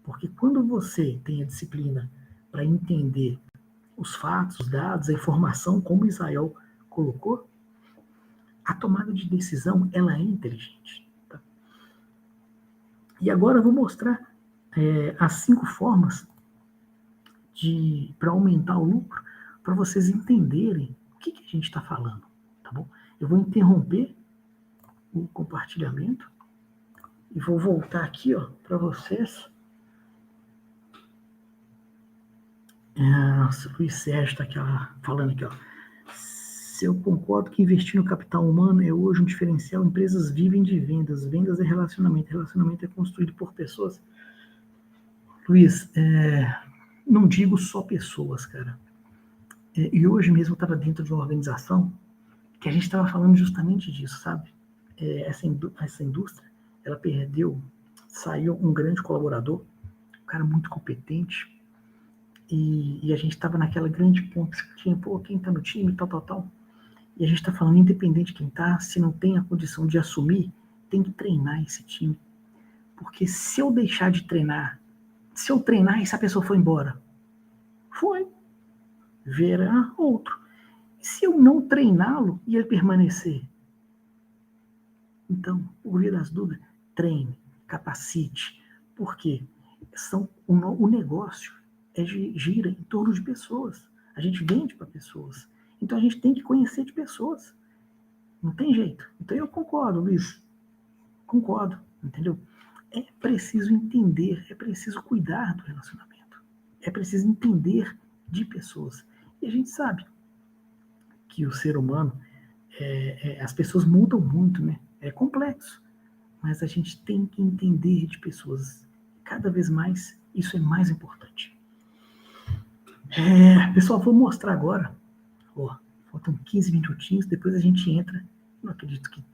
Porque quando você tem a disciplina para entender os fatos, os dados, a informação, como Israel colocou, a tomada de decisão ela é inteligente. Tá? E agora eu vou mostrar as 5 formas para aumentar o lucro, para vocês entenderem o que a gente está falando. Tá bom? Eu vou interromper o compartilhamento e vou voltar aqui para vocês. Nossa, o Luiz Sérgio está aqui falando aqui. Se eu concordo que investir no capital humano é hoje um diferencial, empresas vivem de vendas. Vendas é relacionamento. Relacionamento é construído por pessoas. Luiz, não digo só pessoas, cara. E hoje mesmo eu estava dentro de uma organização que a gente estava falando justamente disso, sabe? Essa indústria, ela saiu um grande colaborador, um cara muito competente, e a gente estava naquela grande ponta, quem está no time, tal. E a gente está falando, independente de quem está, se não tem a condição de assumir, tem que treinar esse time. Porque se eu deixar de treinar, se eu treinar e essa pessoa for embora, foi. verá outro. E se eu não treiná-lo e ele permanecer? Então, por via das dúvidas, treine, capacite. Por quê? O negócio gira em torno de pessoas. A gente vende para pessoas. Então, a gente tem que conhecer de pessoas. Não tem jeito. Então, eu concordo, Luiz. Concordo, entendeu? É preciso entender, é preciso cuidar do relacionamento. É preciso entender de pessoas. E a gente sabe que o ser humano, as pessoas mudam muito, né? É complexo, mas a gente tem que entender de pessoas. Cada vez mais, isso é mais importante. Pessoal, vou mostrar agora. Faltam 15 minutinhos, depois a gente entra. Não acredito que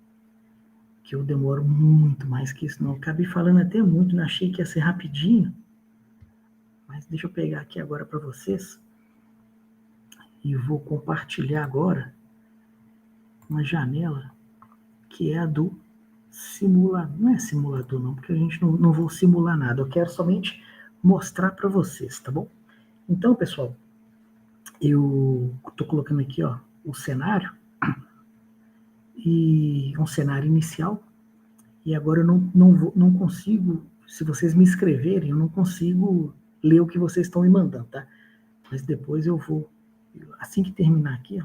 eu demoro muito mais que isso, não. Acabei falando até muito, não achei que ia ser rapidinho. Mas deixa eu pegar aqui agora para vocês. E vou compartilhar agora uma janela que é a do simulador. Não é simulador não, porque a gente não vou simular nada. Eu quero somente mostrar para vocês, tá bom? Então, pessoal, eu estou colocando aqui o cenário, e um cenário inicial, e agora eu não consigo, se vocês me escreverem, eu não consigo ler o que vocês estão me mandando, tá? Mas depois eu vou, assim que terminar aqui,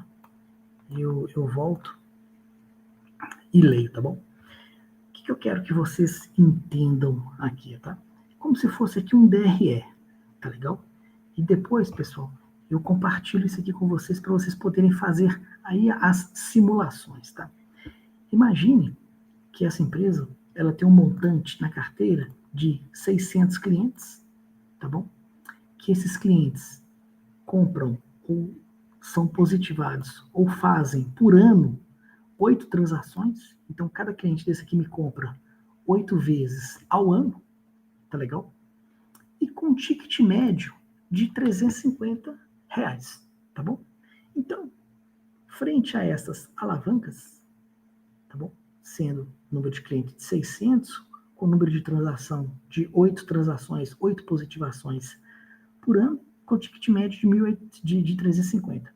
eu volto e leio, tá bom? O que eu quero que vocês entendam aqui, tá? Como se fosse aqui um DRE, tá legal? E depois, pessoal, eu compartilho isso aqui com vocês para vocês poderem fazer aí as simulações, tá? Imagine que essa empresa, ela tem um montante na carteira de 600 clientes, tá bom? Que esses clientes compram ou são positivados ou fazem por ano 8 transações. Então, cada cliente desse aqui me compra 8 vezes ao ano, tá legal? E com um ticket médio de R$ 350, tá bom? Então, frente a essas alavancas, tá bom? Sendo número de clientes de 600, com número de transação de 8 transações, 8 positivações por ano, com ticket médio de 350.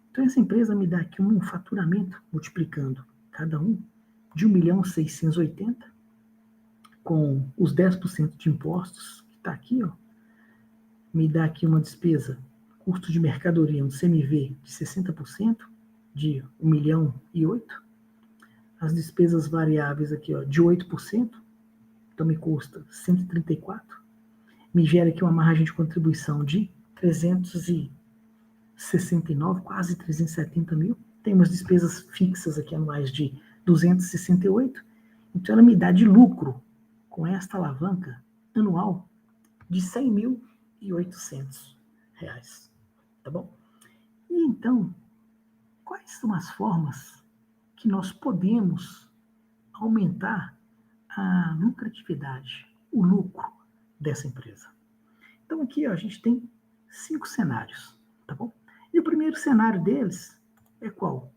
Então, essa empresa me dá aqui um faturamento, multiplicando cada um, de 1.680.000, com os 10% de impostos, que está aqui, me dá aqui uma despesa, custo de mercadoria, um CMV de 60%, de 1.008.000. As despesas variáveis aqui, de 8%, então me custa 134. Me gera aqui uma margem de contribuição de 369, quase 370 mil. Tem umas despesas fixas aqui anuais de 268. Então ela me dá de lucro, com esta alavanca anual, de 100.800 reais. Tá bom? E então, quais são as formas que nós podemos aumentar a lucratividade, o lucro dessa empresa? Então aqui a gente tem 5 cenários, tá bom? E o primeiro cenário deles é qual?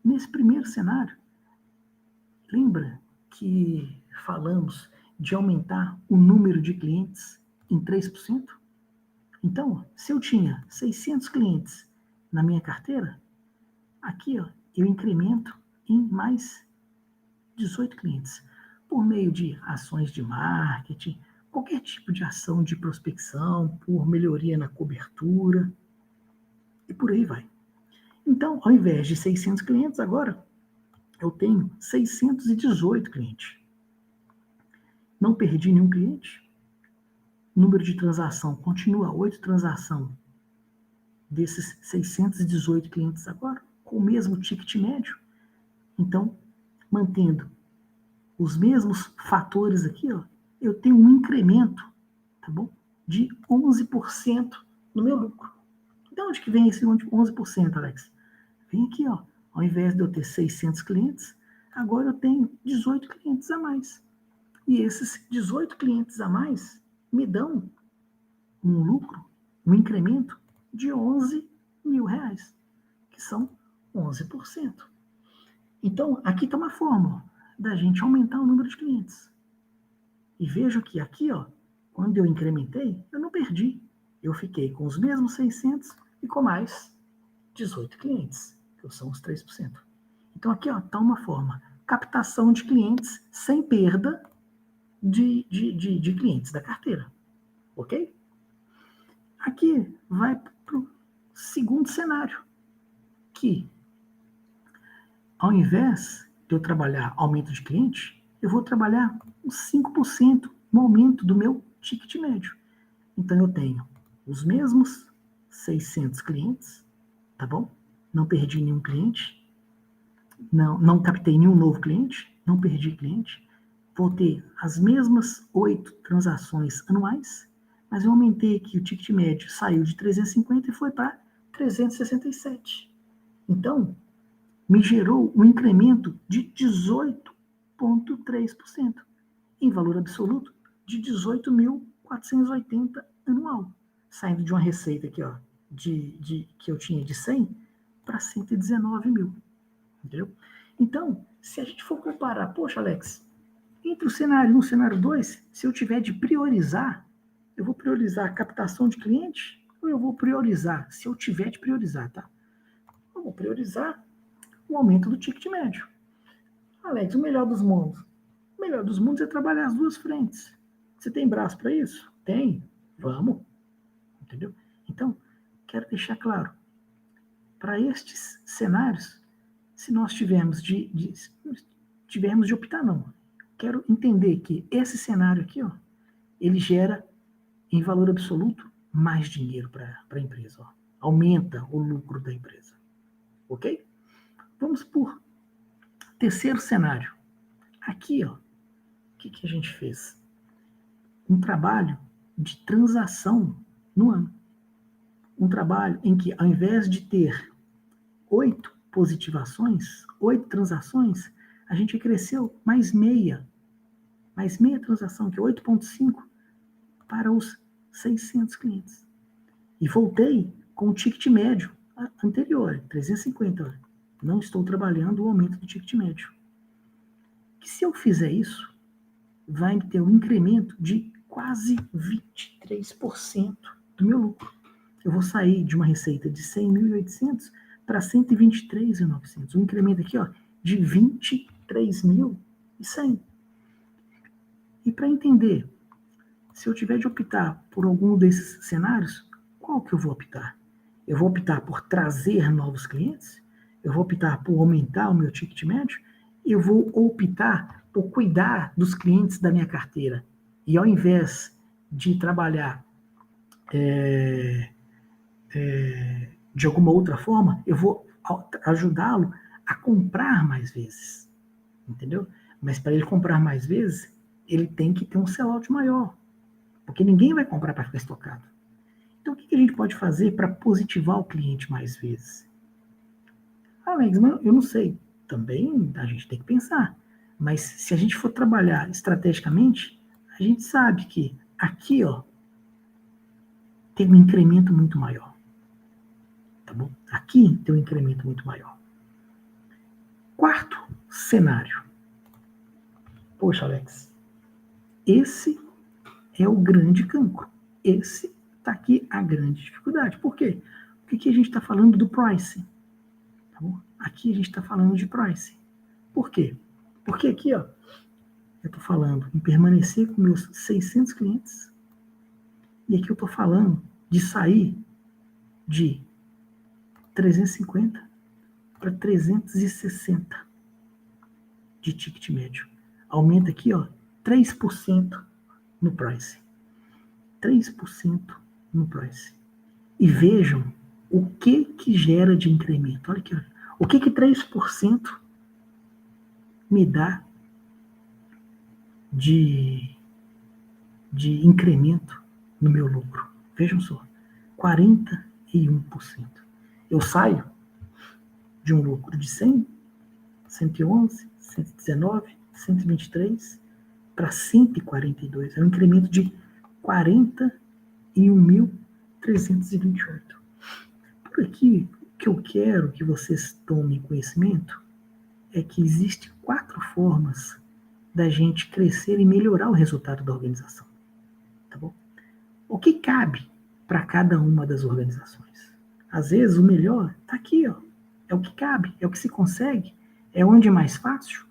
Nesse primeiro cenário, lembra que falamos de aumentar o número de clientes em 3%? Então, se eu tinha 600 clientes na minha carteira, aqui eu incremento em mais 18 clientes, por meio de ações de marketing, qualquer tipo de ação de prospecção, por melhoria na cobertura, e por aí vai. Então, ao invés de 600 clientes, agora eu tenho 618 clientes. Não perdi nenhum cliente. O número de transação continua 8 transações desses 618 clientes agora, com o mesmo ticket médio. Então, mantendo os mesmos fatores aqui, eu tenho um incremento, tá bom? De 11% no meu lucro. De onde que vem esse 11%, Alex? Vem aqui, ao invés de eu ter 600 clientes, agora eu tenho 18 clientes a mais. E esses 18 clientes a mais me dão um lucro, um incremento de R$ 11.000, que são 11%. Então, aqui está uma fórmula da gente aumentar o número de clientes. E vejo que aqui, quando eu incrementei, eu não perdi. eu fiquei com os mesmos 600 e com mais 18 clientes, que são os 3%. Então, aqui está uma forma. Captação de clientes sem perda de clientes da carteira. Ok? Aqui vai para o segundo cenário, que ao invés de eu trabalhar aumento de cliente, eu vou trabalhar uns 5% no aumento do meu ticket médio. Então, eu tenho os mesmos 600 clientes, tá bom? Não perdi nenhum cliente, não captei nenhum novo cliente, não perdi cliente, vou ter as mesmas 8 transações anuais, mas eu aumentei aqui o ticket médio, saiu de 350 e foi para 367. Então, me gerou um incremento de 18,3%, em valor absoluto de 18.480 anual, saindo de uma receita aqui, ó, que eu tinha de 100 para 119 mil. Entendeu? Então, se a gente for comparar, poxa, Alex, entre o cenário 1 e o cenário 2, se eu tiver de priorizar, eu vou priorizar a captação de cliente ou eu vou priorizar, se eu tiver de priorizar, tá? Eu vou priorizar o aumento do ticket médio. Alex, o melhor dos mundos. O melhor dos mundos é trabalhar as duas frentes. Você tem braço para isso? Tem. Vamos. Entendeu? Então, quero deixar claro, para estes cenários, se nós tivermos de optar, não. Quero entender que esse cenário aqui, ó, ele gera, em valor absoluto, mais dinheiro para a empresa. Ó. Aumenta o lucro da empresa. Ok? Vamos por terceiro cenário. Aqui, ó, o que a gente fez? Um trabalho de transação no ano. Um trabalho em que, ao invés de ter 8 positivações, 8 transações, a gente cresceu mais meia transação, que é 8,5 para os 600 clientes. E voltei com o ticket médio anterior, 350. Não estou trabalhando o aumento do ticket médio. Que se eu fizer isso, vai ter um incremento de quase 23% do meu lucro. Eu vou sair de uma receita de 100.800 para 123.900. Um incremento aqui, ó, de 23.100. E para entender, se eu tiver de optar por algum desses cenários, qual que eu vou optar? Eu vou optar por trazer novos clientes? Eu vou optar por aumentar o meu ticket médio? Eu vou optar por cuidar dos clientes da minha carteira. E ao invés de trabalhar de alguma outra forma, eu vou ajudá-lo a comprar mais vezes. Entendeu? Mas para ele comprar mais vezes, ele tem que ter um sell-out maior. Porque ninguém vai comprar para ficar estocado. Então, o que a gente pode fazer para positivar o cliente mais vezes? Alex, eu não sei. Também a gente tem que pensar. Mas se a gente for trabalhar estrategicamente, a gente sabe que aqui, ó, tem um incremento muito maior. Tá bom? Aqui tem um incremento muito maior. Quarto cenário. Poxa, Alex, esse é o grande cancro. Esse está aqui a grande dificuldade. Por quê? Porque a gente está falando do pricing. Tá bom? Aqui a gente está falando de pricing. Por quê? Porque aqui, ó, eu estou falando em permanecer com meus 600 clientes. E aqui eu estou falando de sair de 350 para 360 de ticket médio. Aumenta aqui, ó, 3% no price. 3% no price. E vejam o que gera de incremento. Olha aqui, olha. O que 3% me dá de incremento no meu lucro? Vejam só, 41%. Eu saio de um lucro de 100, 111, 119, 123 para 142. É um incremento de 41.328. Por aqui, o que eu quero que vocês tomem conhecimento é que existem 4 formas da gente crescer e melhorar o resultado da organização. Tá bom? O que cabe para cada uma das organizações. Às vezes o melhor está aqui, ó. É o que cabe, é o que se consegue, é onde é mais fácil.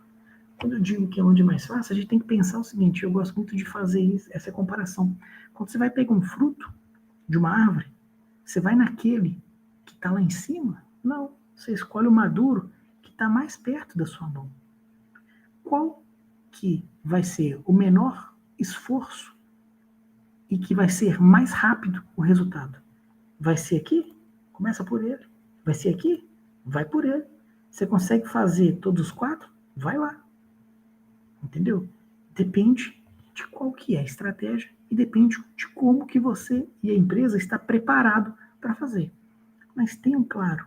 Quando eu digo que é onde é mais fácil, a gente tem que pensar o seguinte, eu gosto muito de fazer isso, essa comparação. Quando você vai pegar um fruto de uma árvore, você vai naquele que está lá em cima? Não, você escolhe o maduro que está mais perto da sua mão. Qual que vai ser o menor esforço e que vai ser mais rápido o resultado? Vai ser aqui? Começa por ele. Vai ser aqui? Vai por ele. Você consegue fazer todos os 4? Vai lá. Entendeu? Depende de qual que é a estratégia e depende de como que você e a empresa está preparado para fazer. Mas tenham claro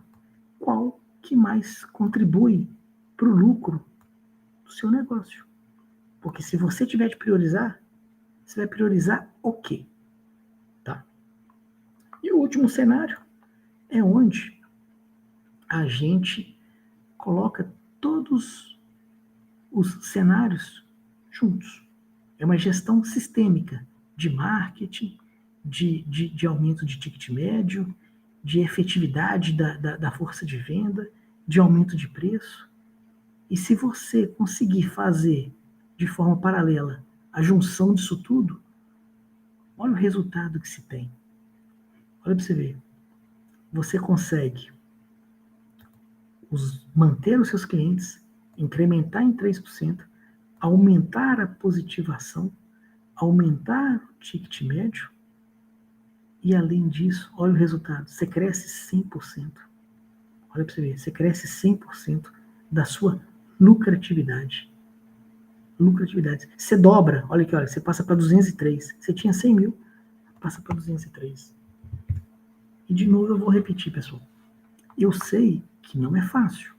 qual que mais contribui para o lucro do seu negócio. Porque se você tiver de priorizar, você vai priorizar o quê? Tá? E o último cenário é onde a gente coloca todos os cenários juntos. É uma gestão sistêmica de marketing, de aumento de ticket médio, de efetividade da força de venda, de aumento de preço. E se você conseguir fazer de forma paralela a junção disso tudo, olha o resultado que se tem. Olha para você ver. Você consegue manter os seus clientes, incrementar em 3%, aumentar a positivação, aumentar o ticket médio e, além disso, olha o resultado, você cresce 100%. Olha para você ver, você cresce 100% da sua lucratividade. Lucratividade. Você dobra, olha aqui, olha, você passa para 203. Você tinha 100 mil, passa para 203. E de novo eu vou repetir, pessoal. Eu sei que não é fácil,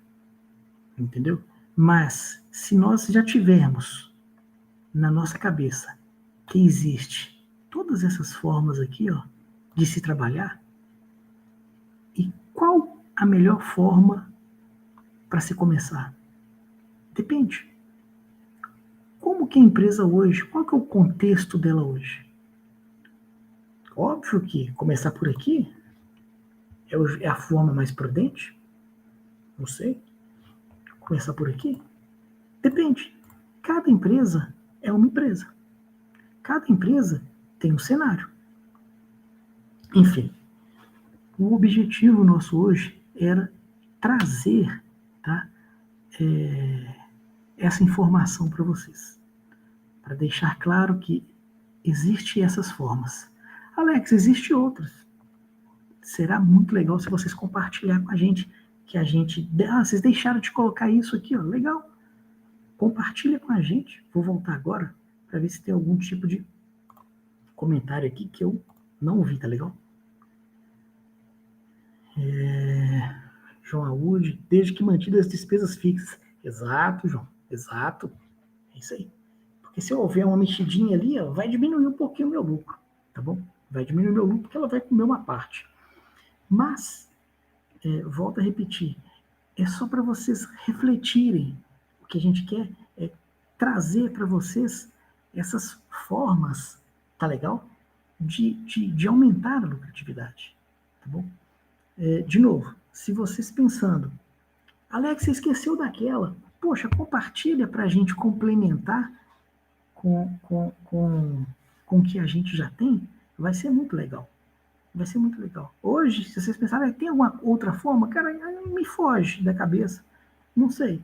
entendeu? Mas se nós já tivermos na nossa cabeça que existe todas essas formas aqui, ó, de se trabalhar, e qual a melhor forma para se começar? Depende. Como que a empresa hoje, qual que é o contexto dela hoje? Óbvio que começar por aqui é a forma mais prudente, não sei. Começar por aqui? Depende. Cada empresa é uma empresa. Cada empresa tem um cenário. Enfim, o objetivo nosso hoje era trazer, tá, essa informação para vocês, para deixar claro que existem essas formas. Alex, existem outras. Será muito legal se vocês compartilhar com a gente, que a gente... vocês deixaram de colocar isso aqui, ó, legal. Compartilha com a gente. Vou voltar agora para ver se tem algum tipo de comentário aqui que eu não vi, tá legal? João Aúde, desde que mantidas as despesas fixas. Exato, João, exato. É isso aí. Porque se eu houver uma mexidinha ali, ó, vai diminuir um pouquinho o meu lucro, tá bom? Vai diminuir o meu lucro porque ela vai comer uma parte. Mas, volto a repetir, é só para vocês refletirem. O que a gente quer é trazer para vocês essas formas, tá legal? De aumentar a lucratividade, tá bom? De novo, se vocês pensando, Alex, você esqueceu daquela, poxa, compartilha para a gente complementar com o que a gente já tem, vai ser muito legal. Vai ser muito legal. Hoje, se vocês pensarem, tem alguma outra forma? Cara, me foge da cabeça. Não sei.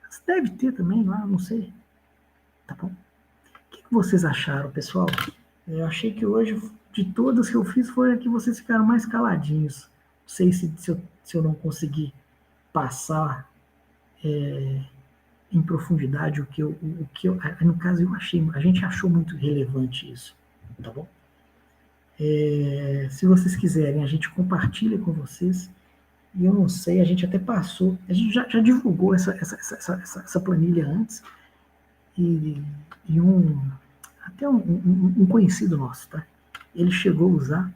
Mas deve ter também lá, não sei. Tá bom? O que vocês acharam, pessoal? Eu achei que hoje, de todas que eu fiz, foi a que vocês ficaram mais caladinhos. Não sei se eu não consegui passar em profundidade o que eu, no caso, eu achei, a gente achou muito relevante isso. Tá bom? Se vocês quiserem, a gente compartilha com vocês. E eu não sei, a gente até passou, a gente já divulgou essa planilha antes. E até um conhecido nosso, tá? Ele chegou a usar.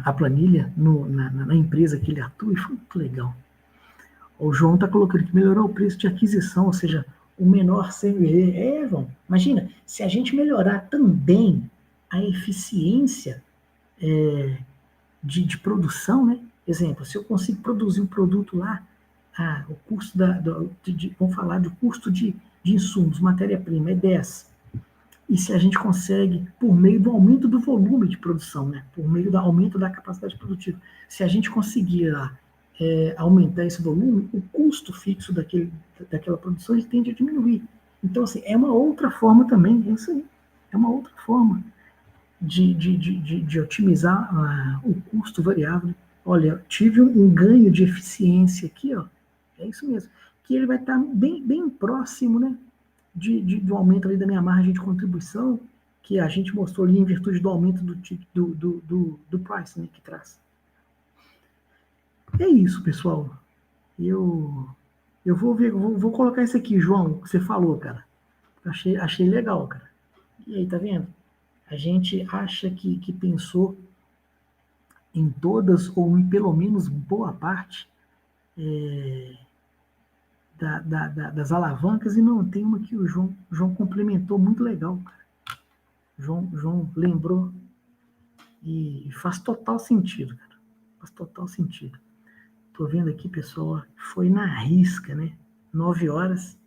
A planilha na empresa que ele atua e foi muito legal. O João está colocando que melhorou o preço de aquisição, ou seja, o menor CMV. João, imagina, se a gente melhorar também a eficiência de produção, né? Exemplo, se eu consigo produzir um produto lá, o custo vamos falar do custo de insumos, matéria-prima é 10. E se a gente consegue, por meio do aumento do volume de produção, né? Por meio do aumento da capacidade produtiva, se a gente conseguir lá, aumentar esse volume, o custo fixo daquela produção ele tende a diminuir. Então, assim, é uma outra forma também, é isso aí, é uma outra forma de otimizar o custo variável. Olha, tive um ganho de eficiência aqui, ó, é isso mesmo, que ele vai estar bem próximo, né, do aumento ali da minha margem de contribuição, que a gente mostrou ali em virtude do aumento do price, né, que traz. É isso, pessoal. Eu vou colocar isso aqui, João, que você falou, cara. Achei legal, cara. E aí, tá vendo? A gente acha que pensou em todas, ou em pelo menos boa parte das alavancas, e não, tem uma que o João complementou muito legal, cara. João lembrou e faz total sentido, cara. Faz total sentido. Tô vendo aqui, pessoal, foi na risca, né? 9 horas.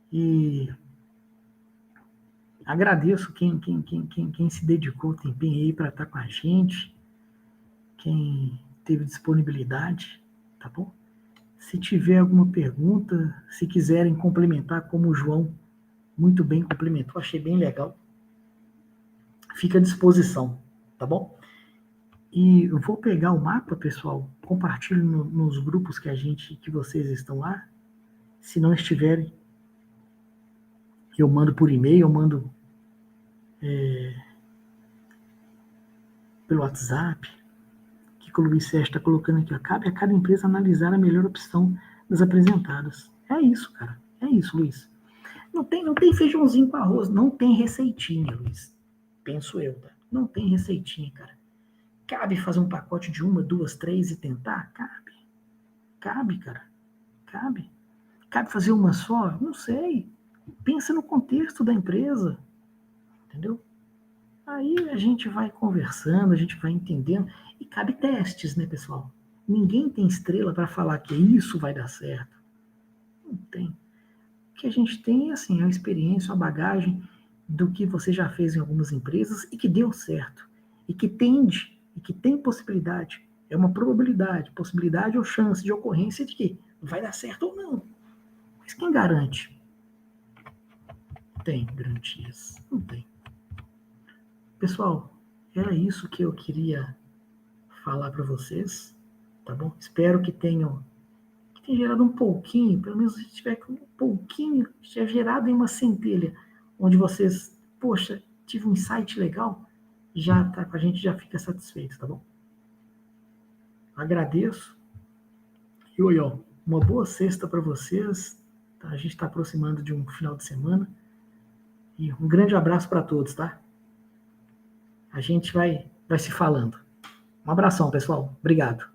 E agradeço quem se dedicou o tempinho aí para estar com a gente, quem teve disponibilidade, tá bom? Se tiver alguma pergunta, se quiserem complementar, como o João muito bem complementou, achei bem legal, fica à disposição, tá bom? E eu vou pegar o mapa, pessoal, compartilho nos grupos que vocês estão lá. Se não estiverem, eu mando por e-mail, eu mando pelo WhatsApp. Que o Luiz Sérgio está colocando aqui, ó, cabe a cada empresa analisar a melhor opção das apresentadas. É isso, cara. É isso, Luiz. Não tem feijãozinho com arroz, não tem receitinha, Luiz. Penso eu, tá? Não tem receitinha, cara. Cabe fazer um pacote de 1, 2, 3 e tentar? Cabe. Cabe, cara. Cabe. Cabe fazer uma só? Não sei. Pensa no contexto da empresa. Entendeu? Aí a gente vai conversando, a gente vai entendendo. E cabe testes, né, pessoal? Ninguém tem estrela para falar que isso vai dar certo. Não tem. O que a gente tem é assim, a experiência, a bagagem do que você já fez em algumas empresas e que deu certo. E que tende, e que tem possibilidade. É uma probabilidade, possibilidade ou chance de ocorrência de que vai dar certo ou não. Mas quem garante? Tem garantias. Não tem. Pessoal, era isso que eu queria falar para vocês, tá bom? Espero que tenha gerado um pouquinho, pelo menos se tiver um pouquinho, tiver gerado em uma centelha, onde vocês, poxa, tive um insight legal, já tá, a gente já fica satisfeito, tá bom? Agradeço. E oi, ó, uma boa sexta para vocês. Tá? A gente está aproximando de um final de semana. E um grande abraço para todos, tá? A gente vai se falando. Um abração, pessoal. Obrigado.